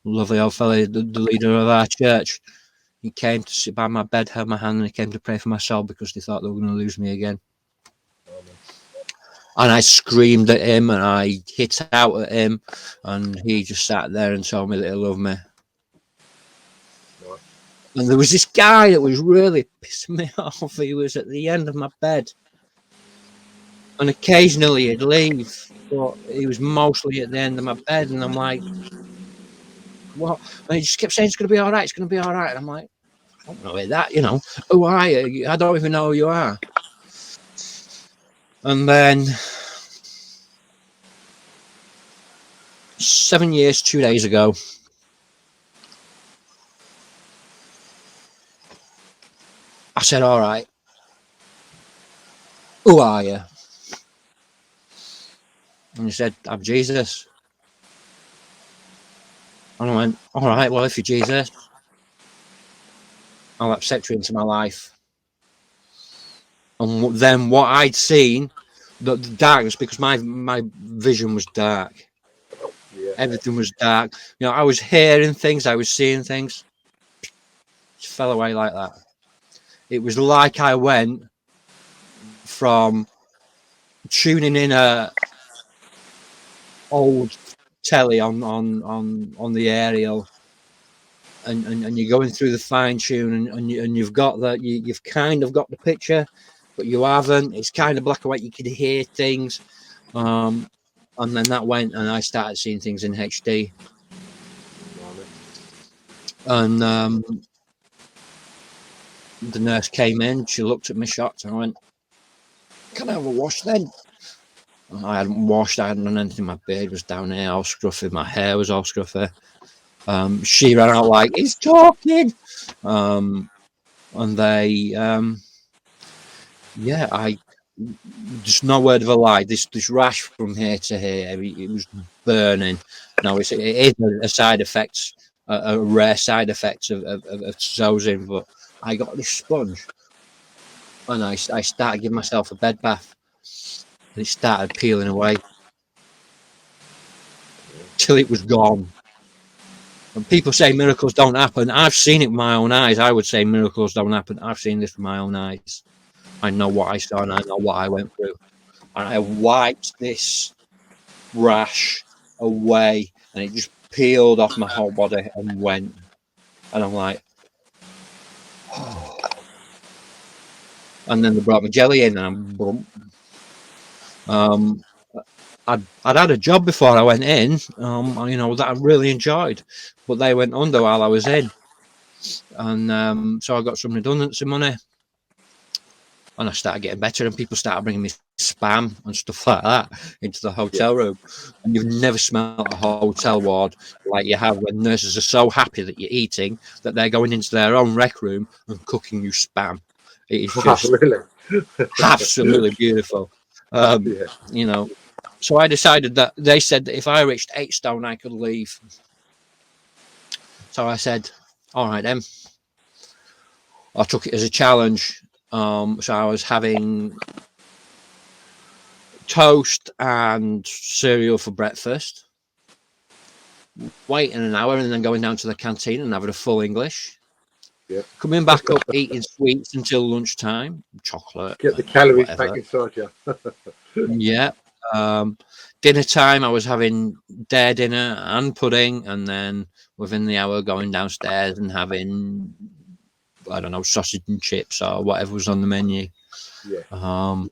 B: lovely old fella, the leader of our church. He came to sit by my bed, held my hand, and he came to pray for my soul because they thought they were going to lose me again. And I screamed at him and I hit out at him, and he just sat there and told me that he loved me. And there was this guy that was really pissing me off. He was at the end of my bed, and occasionally he'd leave, but he was mostly at the end of my bed. And I'm like, what? And he just kept saying, it's going to be all right. It's going to be all right. And I'm like, I don't know that, you know. Who are you? I don't even know who you are. And then 7 years, 2 days ago, I said, all right, who are you? And he said, I'm Jesus. And I went, all right, well, if you're Jesus, I'll accept you into my life. And then what I'd seen, the darkness, because my vision was dark.
A: Yeah.
B: Everything was dark. You know, I was hearing things, I was seeing things. Just fell away like that. It was like I went from tuning in a old telly on the aerial, and you're going through the fine tune, and you've got that, you've kind of got the picture, but you haven't. It's kind of black and white. You can hear things, and then that went, and I started seeing things in HD. And the nurse came in. She looked at me shocked, and I went, "Can I have a wash then?" I hadn't washed. I hadn't done anything. My beard was down here, all scruffy. My hair was all scruffy. She ran out like, he's talking. And they, yeah, I just no word of a lie. This rash from here to here, it was burning. No, it is a side effect, a rare side effect of Zozin. But I got this sponge, and I started giving myself a bed bath, and it started peeling away till it was gone. And people say miracles don't happen. I've seen it with my own eyes. I would say miracles don't happen. I've seen this with my own eyes. I know what I saw, and I know what I went through. And I wiped this rash away, and it just peeled off my whole body and went. And I'm like, oh. And then they brought me jelly in, and I'd had a job before I went in, you know, that I really enjoyed, but they went under while I was in, and so I got some redundancy money, and I started getting better, and people started bringing me spam and stuff like that into the hotel room. And you've never smelled a hotel ward like you have when nurses are so happy that you're eating that they're going into their own rec room and cooking you spam. It is just
A: Really?
B: absolutely beautiful. You know, so I decided that they said that if I reached 8 stone, I could leave. So I said, all right then. I took it as a challenge. So I was having toast and cereal for breakfast, waiting an hour, and then going down to the canteen and having a full English.
A: Yeah.
B: Coming back up, eating sweets until lunchtime, chocolate.
A: Get the calories
B: whatever.
A: back inside you.
B: Yeah. Dinner time, I was having dare dinner and pudding, and then within the hour going downstairs and having, I don't know, sausage and chips or whatever was on the menu.
A: Yeah.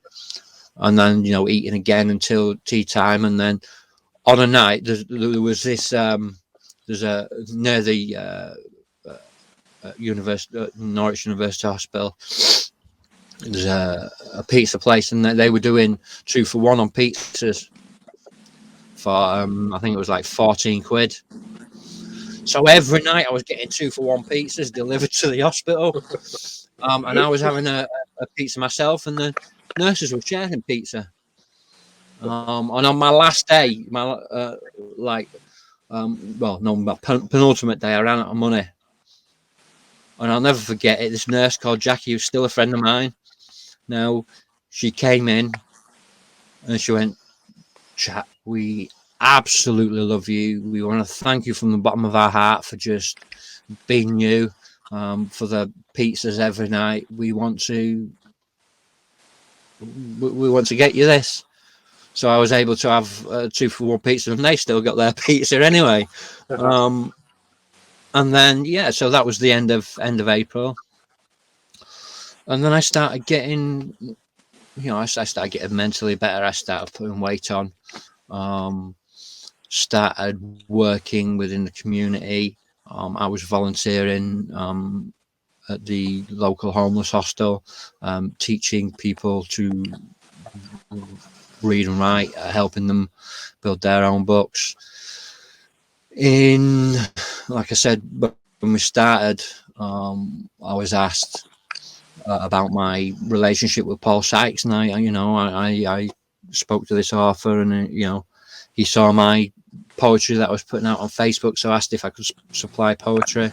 B: And then, you know, eating again until tea time. And then on a night, there was this, there's a, near the Norwich University Hospital, there's a pizza place, and they were doing 2 for 1 on pizzas for, I think it was like 14 quid. So every night I was getting 2 for 1 pizzas delivered to the hospital. And I was having a pizza myself, and the nurses were sharing pizza. And on my last day, my my penultimate day, I ran out of money. And I'll never forget it. This nurse called Jackie, who's still a friend of mine now, she came in and she went, "Chat, we absolutely love you. We want to thank you from the bottom of our heart for just being you, for the pizzas every night. We want to get you this." So I was able to have 2 for 1 pizza, and they still got their pizza anyway. And then, yeah, so that was the end of April. And then I started getting, you know, I started getting mentally better. I started putting weight on. started working within the community. I was volunteering at the local homeless hostel, teaching people to read and write, helping them build their own books. Like I said, when we started, I was asked about my relationship with Paul Sykes, and I spoke to this author, and he saw my poetry that I was putting out on Facebook, so asked if I could supply poetry,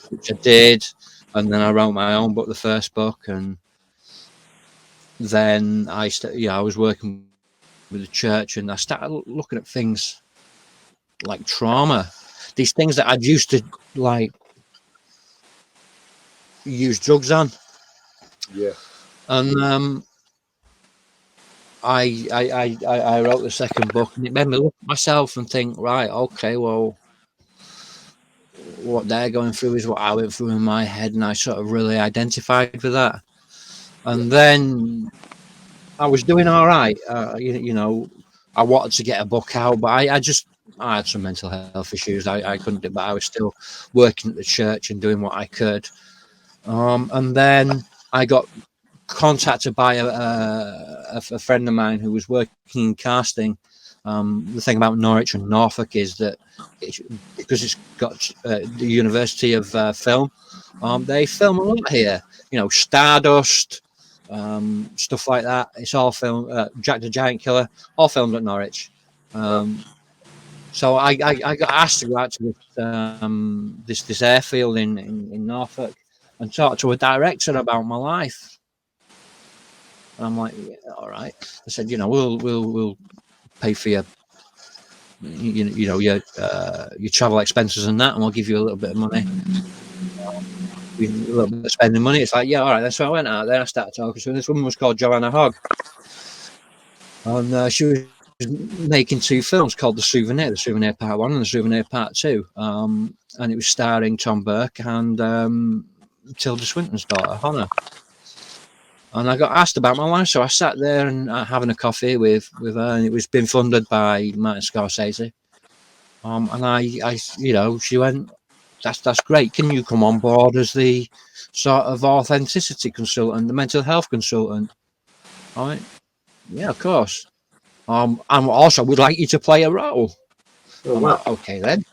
B: which I did, and then I wrote my own book, the first book, and then I was working with the church, and I started looking at things like trauma, these things that I'd used to like use drugs on.
A: Yeah.
B: And I wrote the second book, and it made me look at myself and think, right, okay, well, what they're going through is what I went through in my head, and I sort of really identified with that. And then I was doing all right. I wanted to get a book out, but I had some mental health issues. I couldn't do it, but I was still working at the church and doing what I could. And then I got contacted by a friend of mine who was working in casting. The thing about Norwich and Norfolk is that because it's got the University of Film, they film a lot here. Stardust, stuff like that. It's all filmed. Jack the Giant Killer, all filmed at Norwich. So I got asked to go out to this airfield in Norfolk and talk to a director about my life. And I'm like, yeah, all right. I said, we'll pay for your travel expenses and that, and we'll give you a little bit of money. A little bit of spending money. It's like, yeah, all right. Then so I went out there. I started talking to her. This woman was called Joanna Hogg, and she was making two films called The Souvenir Part 1 and The Souvenir Part 2. And it was starring Tom Burke and Tilda Swinton's daughter, Hannah. And I got asked about my life, so I sat there and having a coffee with her, and it was being funded by Martin Scorsese. And she went, that's great. Can you come on board as the sort of authenticity consultant, the mental health consultant? I went, yeah, of course. And also, we'd like you to play a role.
A: Oh,
B: I'm
A: wow.
B: like, okay then.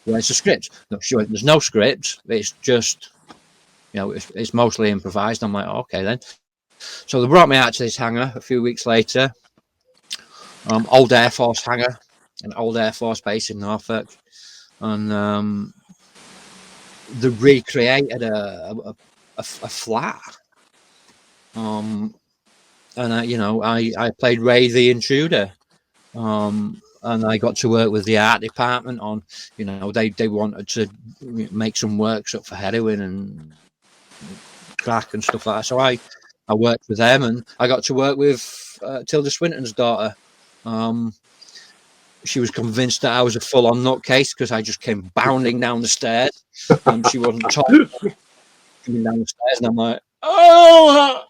B: Where's the script? No, she went, there's no script. It's just, it's mostly improvised. I'm like, okay then. So they brought me out to this hangar a few weeks later. Old Air Force hangar, an old Air Force base in Norfolk. And they recreated a flat. And I played Ray the Intruder. And I got to work with the art department on, they wanted to make some works up for heroin and crack and stuff like that. So I worked with them, and I got to work with Tilda Swinton's daughter. She was convinced that I was a full-on nutcase because I just came bounding down the stairs. She wasn't talking coming down the stairs, and I'm like, oh!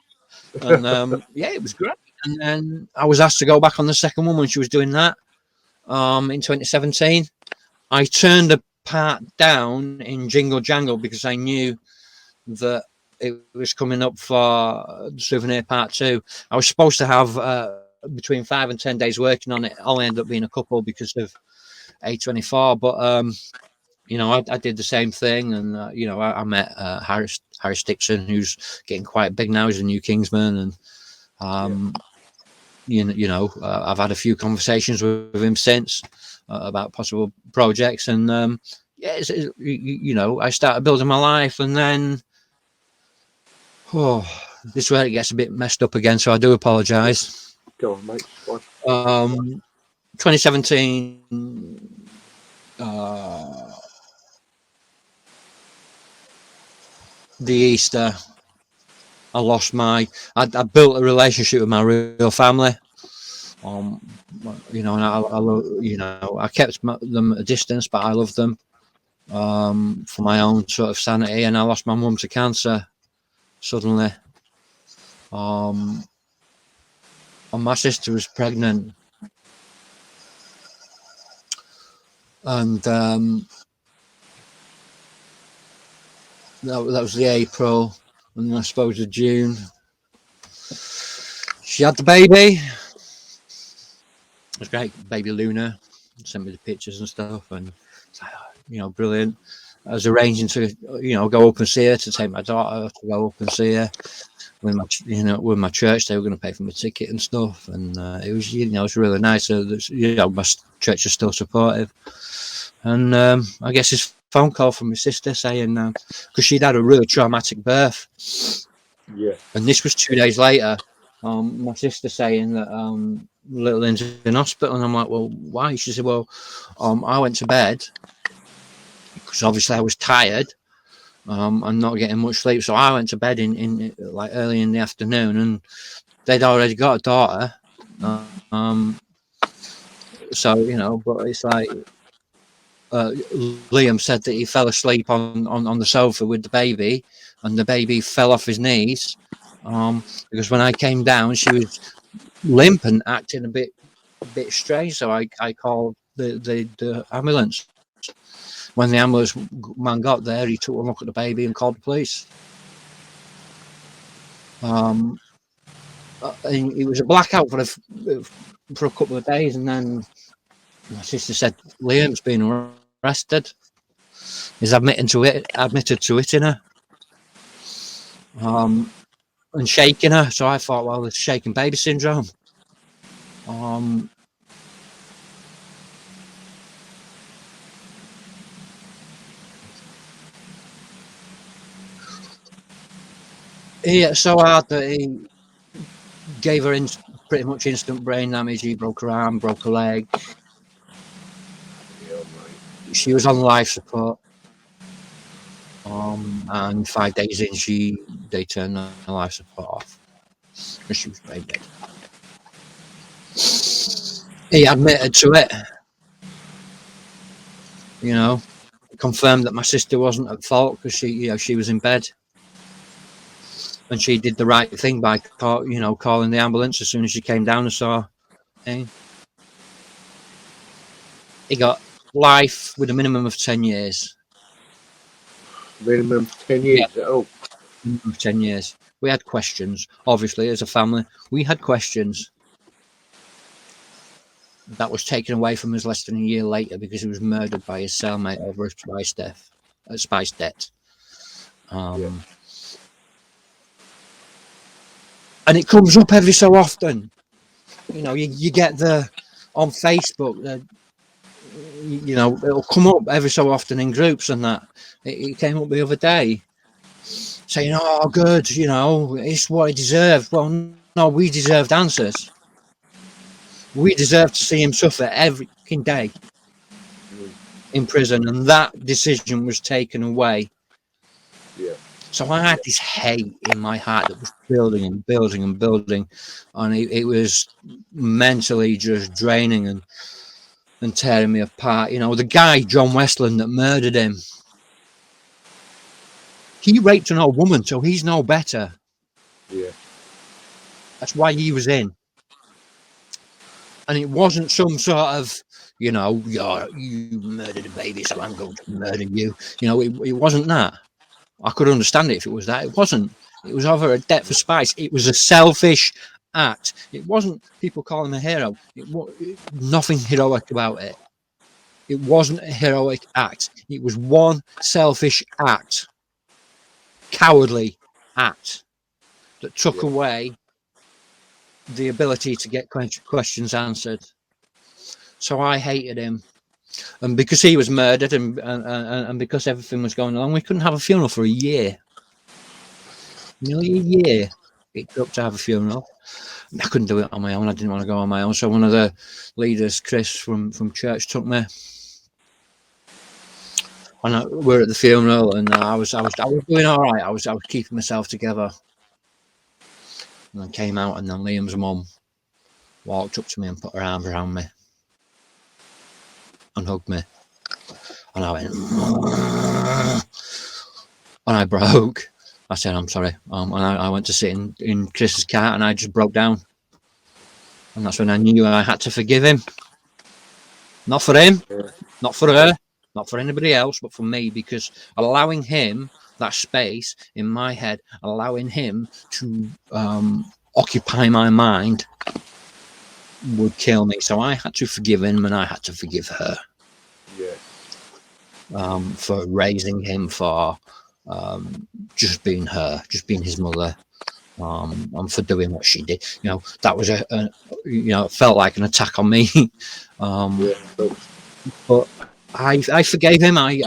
B: And yeah, it was great. And then I was asked to go back on the second one when she was doing that. In 2017, I turned the part down in Jingle Jangle because I knew that it was coming up for the Souvenir Part 2. I was supposed to have between 5 and 10 days working on it. Only ended up being a couple because of A24. But I did the same thing, and I met Harris Dixon, who's getting quite big now. He's a new Kingsman, and I've had a few conversations with him since about possible projects, and I started building my life, and then this is where it gets a bit messed up again, so I do apologise.
A: Go on, mate.
B: 2017, the Easter, I lost I built a relationship with my real family. And I kept them at a distance, but I loved them for my own sort of sanity. And I lost my mum to cancer suddenly. And my sister was pregnant. and that was the April, and then I suppose the June. She had the baby. It was great, baby Luna. Sent me the pictures and stuff, and it's like, you know, brilliant. I was arranging to, you know, go up and see her, to take my daughter to go up and see her with my, you know, with my church. They were going to pay for my ticket and stuff, and it was, you know, it's really nice. You know, my church is still supportive, and I guess his phone call from my sister saying, because she'd had a really traumatic birth,
A: Yeah.
B: and this was 2 days later. My sister saying that little Lynn's in hospital, and I'm like, well, why? She said, well, I went to bed because obviously I was tired. I'm not getting much sleep, so I went to bed in like early in the afternoon, and they'd already got a daughter. So, you know, but it's like Liam said that he fell asleep on the sofa with the baby, and the baby fell off his knees. Because when I came down, she was limp and acting a bit strange. So I called the ambulance. When the ambulance man got there, he took a look at the baby and called the police. It was a blackout for a couple of days, and then my sister said Liam's been arrested. He's admitted to it in her, and shaking her. So I thought, well, it's shaken baby syndrome. He hit so hard that he gave her pretty much instant brain damage. He broke her arm, broke her leg.
A: Yeah, mate.
B: She was on life support. And 5 days in, they turned the life support off, and she was brain dead. He admitted to it, you know, confirmed that my sister wasn't at fault because she was in bed, and she did the right thing by calling the ambulance as soon as she came down and saw him. He got life with a minimum of 10 years.
A: Minimum 10 years. Yeah. Oh,
B: minimum of 10 years. We had questions, obviously, as a family. We had questions. That was taken away from us less than a year later because he was murdered by his cellmate over a spice debt. And it comes up every so often. You know, you get on Facebook, you know, it'll come up every so often in groups and that. It came up the other day saying, oh, good, you know, it's what he deserved. Well, no, we deserved answers. We deserve to see him suffer every day in prison, and that decision was taken away.
A: Yeah.
B: So I had this hate in my heart that was building and building and building, and it was mentally just draining and tearing me apart. You know, the guy, John Westland, that murdered him, he raped an old woman, so he's no better.
A: Yeah.
B: That's why he was in. And it wasn't some sort of, you know, you murdered a baby, so I'm going to murder you. You know, it wasn't that. I could understand it if it was that. It wasn't. It was over a debt for spice. It was a selfish act. It wasn't people calling him a hero. Nothing heroic about it. It wasn't a heroic act. It was one selfish act, cowardly act that took away the ability to get questions answered. So I hated him. And because he was murdered and because everything was going along, we couldn't have a funeral for a year. Nearly a year it took to have a funeral. I couldn't do it on my own. I didn't want to go on my own. So one of the leaders, Chris from church, took me. And we're at the funeral, and I was doing all right. I was keeping myself together. And I came out, and then Liam's mum walked up to me and put her arm around me and hugged me. And I went, and I broke. I said, I'm sorry. And I went to sit in Chris's car, and I just broke down. And that's when I knew I had to forgive him. Not for him,
A: Yeah.
B: not for her, not for anybody else, but for me, because allowing him that space in my head, allowing him to occupy my mind would kill me. So I had to forgive him, and I had to forgive her for raising him, for just being her, just being his mother, and for doing what she did. You know, that was it felt like an attack on me. But I forgave him. I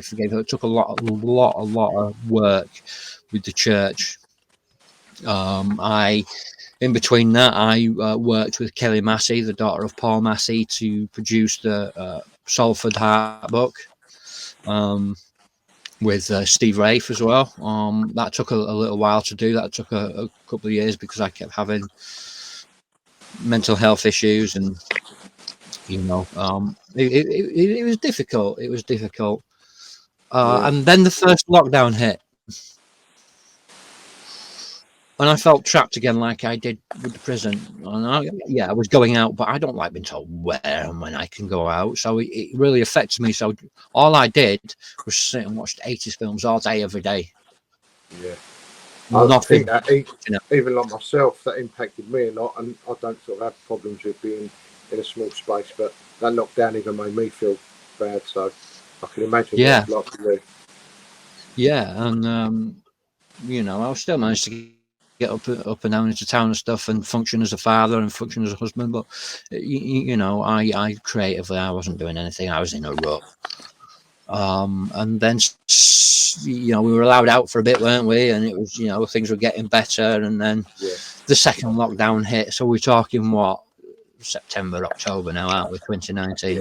B: forgave him. It took a lot of work with the church. In between that, I worked with Kelly Massey, the daughter of Paul Massey, to produce the Salford Heart book. With Steve Rafe as well. That took a little while to do. That took a couple of years because I kept having mental health issues, and it was difficult. It was difficult. And then the first lockdown hit, and I felt trapped again, like I did with the prison. And I was going out, but I don't like being told where and when I can go out. So it really affected me. So all I did was sit and watch 80s films all day, every day.
A: Yeah.
B: Nothing.
A: I think that even like myself, that impacted me a lot, and I don't sort of have problems with being in a small space, but that lockdown even made me feel bad. So I can imagine what it's like for you.
B: Yeah, and I still managed to get up and down into town and stuff, and function as a father and function as a husband. But I creatively, I wasn't doing anything. I was in a rut. And then we were allowed out for a bit, weren't we? And it was things were getting better, and then the second lockdown hit. So we're talking what, September, October now, aren't we? 2019,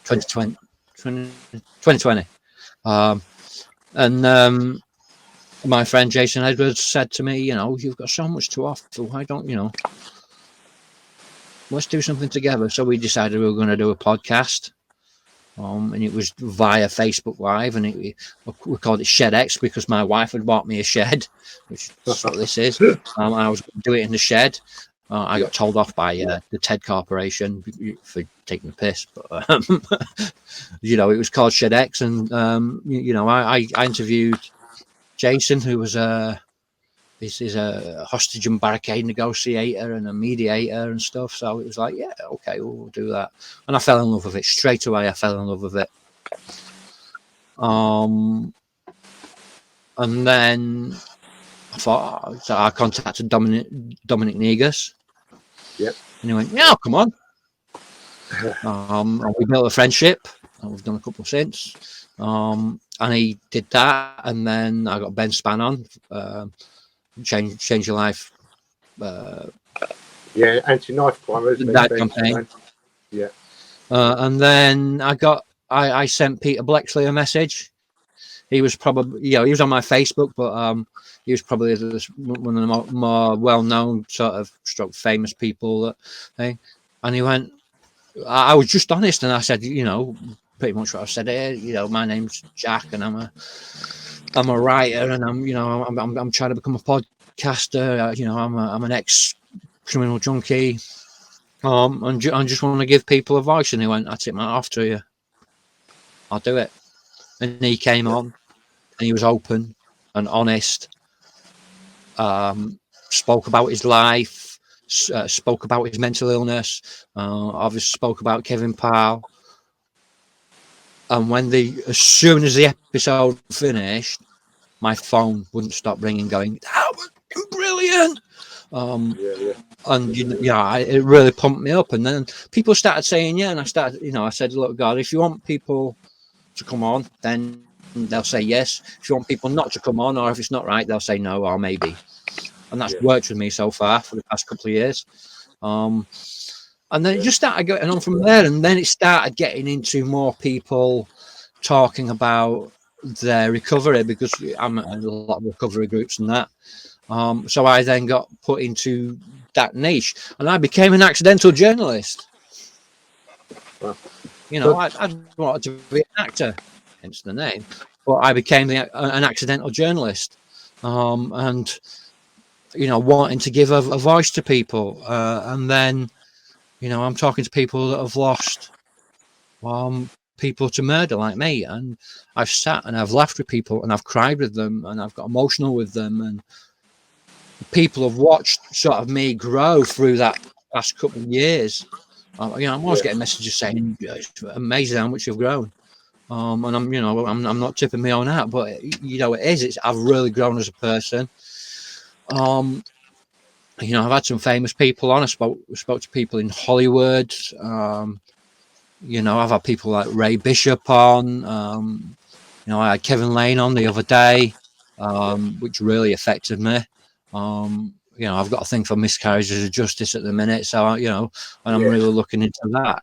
B: 2020, 2020. And my friend Jason Edwards said to me, you've got so much to offer. Why don't let's do something together? So we decided we were going to do a podcast. And it was via Facebook Live, and we called it Shed X because my wife had bought me a shed, which is what this is. I was going to do it in the shed. I got told off by the TED Corporation for taking the piss, but it was called Shed X, and I interviewed Jason, who was this is a hostage and barricade negotiator and a mediator and stuff. So it was like, yeah, okay, we'll do that. And I fell in love with it straight away. I fell in love with it. And then so I contacted Dominic Negus.
A: Yep.
B: And he went, yeah, come on. And we built a friendship, and we've done a couple since. And he did that, and then I got Ben Span on. Change your life.
A: Anti-knife crime, isn't
B: that campaign.
A: Yeah.
B: And then I sent Peter Blexley a message. He was probably, he was on my Facebook, but he was probably one of the more well-known sort of stroke famous people and he went, I was just honest, and I said, pretty much what I said here. My name's Jack, and I'm a writer, and I'm trying to become a podcaster. I'm an ex-criminal junkie, and I just want to give people a voice. And he went, I take my off to you. I'll do it. And he came on, and he was open and honest. Spoke about his life, spoke about his mental illness. Obviously spoke about Kevin Powell. And as soon as the episode finished, my phone wouldn't stop ringing, going, that was brilliant. And it really pumped me up. And then people started saying, and I said, look, God, if you want people to come on, then they'll say yes. If you want people not to come on, or if it's not right, they'll say no or maybe. And that's worked with me so far for the past couple of years. And then it just started going on from there, and then it started getting into more people talking about their recovery, because I'm at a lot of recovery groups and that. So I then got put into that niche, and I became an accidental journalist.
A: Wow.
B: I wanted to be an actor, hence the name, but I became an accidental journalist, and wanting to give a voice to people, and then I'm talking to people that have lost people to murder like me, and I've sat and I've laughed with people and I've cried with them and I've got emotional with them, and people have watched sort of me grow through that past couple of years. You know, I'm always getting messages saying it's amazing how much you've grown. And I'm, you know, I'm not tipping my own hat, but you know, it is. I've really grown as a person. You know, I've had some famous people on. I spoke to people in Hollywood. You know, I've had people like Ray Bishop on. You know, I had Kevin Lane on the other day, which really affected me. You know, I've got a thing for miscarriages of justice at the minute, so you know, and I'm really looking into that.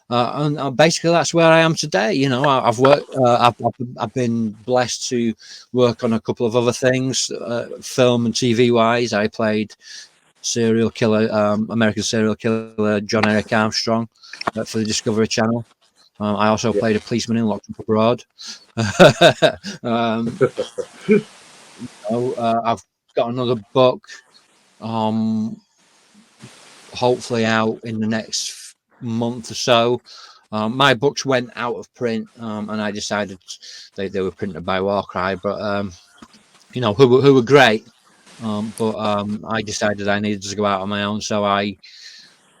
B: And basically, that's where I am today. You know, I've worked. I've been blessed to work on a couple of other things, film and TV wise. I played serial killer, American serial killer John Eric Armstrong for the Discovery Channel. I also played a policeman in Locked Up Abroad. I've got another book, hopefully out in the next month or so. My books went out of print, and I decided they were printed by Warcry, but you know, who were great. But I decided I needed to go out on my own, so I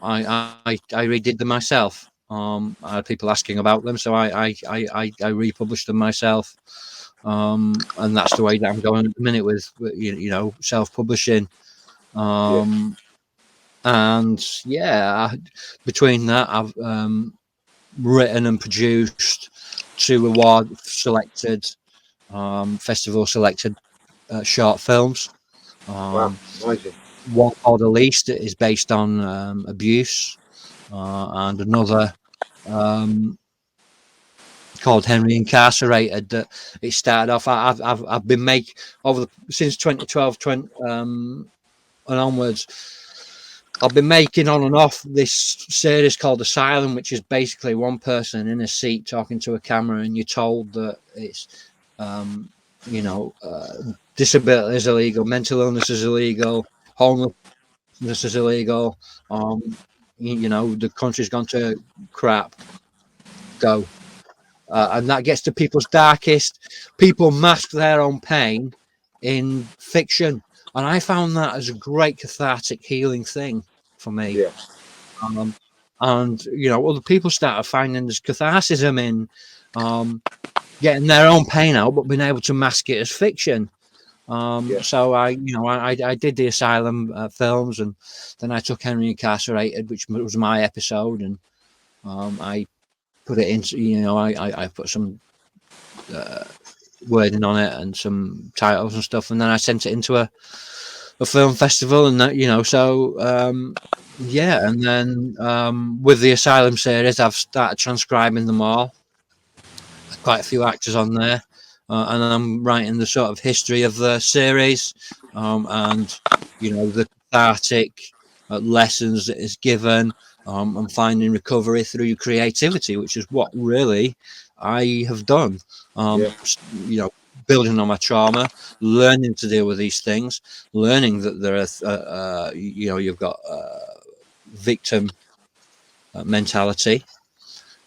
B: redid them myself. I had people asking about them, so I republished them myself. And that's the way that I'm going at the minute with you know, self-publishing. And yeah, between that, I've written and produced 2 award selected, festival selected short films.
A: Wow, amazing.
B: One called The Least is based on abuse, and another called Henry Incarcerated. That it started off. I've been since 2012 and onwards. I've been making on and off this series called Asylum, which is basically one person in a seat talking to a camera, and you're told that it's, you know, disability is illegal, mental illness is illegal, homelessness is illegal. You know, the country's gone to crap. Go. And that gets to people's darkest. People mask their own pain in fiction, and I found that as a great cathartic, healing thing for me. And you know, other people started finding this catharsis in getting their own pain out, but being able to mask it as fiction. So I did the Asylum films, and then I took Henry Incarcerated, which was my episode, and I put it into, you know, I put some wording on it and some titles and stuff, and then I sent it into a film festival, and that, you know, so yeah, and then with the Asylum series, I've started transcribing them all. Quite a few actors on there, and I'm writing the sort of history of the series, and you know, the cathartic lessons that is given, and finding recovery through creativity, which is what really I have done. You know, building on my trauma, learning to deal with these things, learning that there are, you know, you've got victim mentality.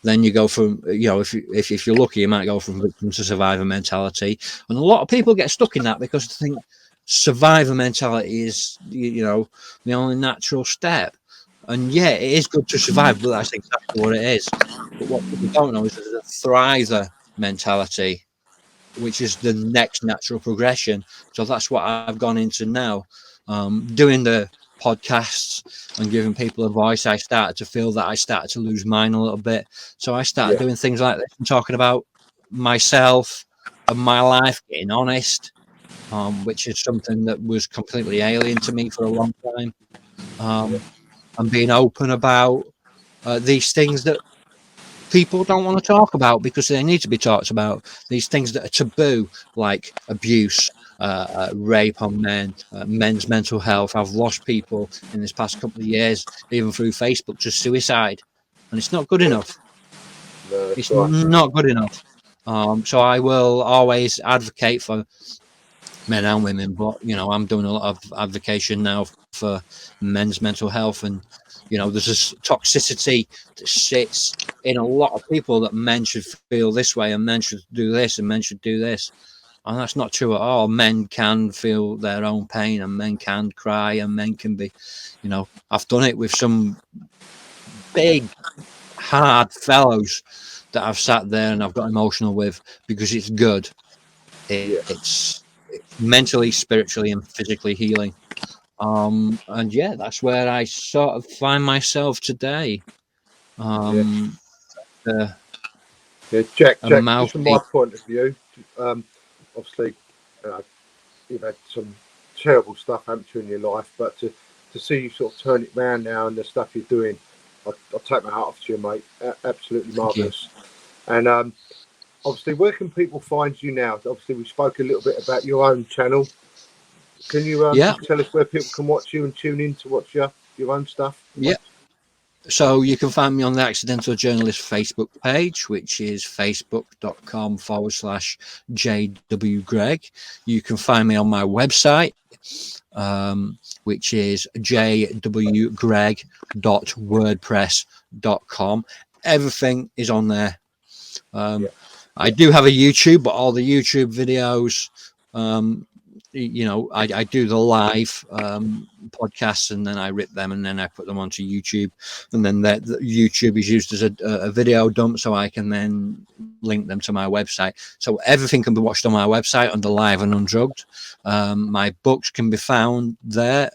B: Then you go from, you know, if you're lucky, you might go from victim to survivor mentality, and a lot of people get stuck in that because they think survivor mentality is, you know, the only natural step. And yeah, it is good to survive, but that's exactly what it is. But what people don't know is there's a thriver mentality, which is the next natural progression. So that's what I've gone into now, doing the podcasts and giving people a voice. I started to feel that I started to lose mine a little bit, so I started doing things like this and talking about myself and my life, getting honest, which is something that was completely alien to me for a long time, and being open about these things that people don't want to talk about because they need to be talked about. These things that are taboo, like abuse, rape on men, men's mental health. I've lost people in this past couple of years, even through Facebook, to suicide, and it's not good enough.
A: No,
B: It's not good enough. So I will always advocate for men and women, but you know, I'm doing a lot of advocacy now for men's mental health, and you know, there's this toxicity that sits in a lot of people that men should feel this way and men should do this and men should do this. And that's not true at all. Men can feel their own pain and men can cry and men can be, you know, I've done it with some big, hard fellows that I've sat there and I've got emotional with because it's good. It's mentally, spiritually, and physically healing. And yeah, that's where I sort of find myself today.
A: Jack,
B: A
A: just from my
B: mouthpiece.
A: point of view, obviously, you've had some terrible stuff happen to you in your life, but to see you sort of turn it around now and the stuff you're doing, I'll take my hat off to you, mate. Absolutely marvellous. And obviously, where can people find you now? Obviously, we spoke a little bit about your own channel. Can you just tell us where people can watch you and tune in to watch your own stuff?
B: Yeah. So you can find me on the Accidental Journalist Facebook page, which is facebook.com/JW Greg. You can find me on my website, which is jwgreg.wordpress.com. Everything is on there. I do have a YouTube, but all the YouTube videos, you know, I do the live podcasts and then I rip them and then I put them onto YouTube, and then the YouTube is used as a video dump, so I can then link them to my website. So everything can be watched on my website under Live and Undrugged. My books can be found there.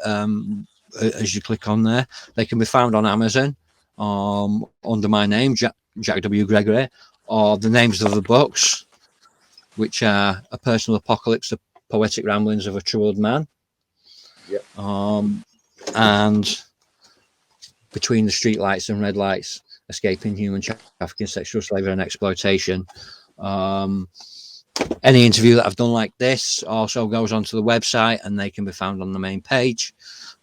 B: As you click on there, they can be found on Amazon under my name, Jack W. Gregory, or the names of the books, which are A Personal Apocalypse, The Poetic Ramblings of a Troubled Man, and Between the Streetlights and Red Lights, Escaping Human Trafficking, Sexual Slavery and Exploitation. Any interview that I've done like this also goes onto the website and they can be found on the main page.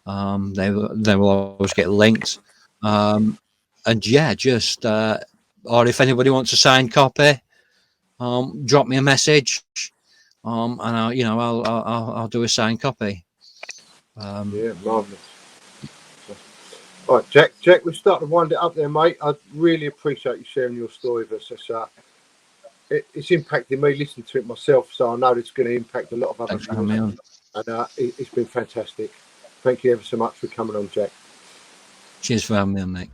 B: They will always get linked. And yeah, just or if anybody wants a signed copy, drop me a message, and I'll do a signed copy.
A: Marvellous. All right, Jack, we've started to wind it up there, mate. I really appreciate you sharing your story with us. It's impacted me listening to it myself, so I know it's going to impact a lot of other viewers. And it's been fantastic. Thank you ever so much for coming on, Jack.
B: Cheers for having me on, mate.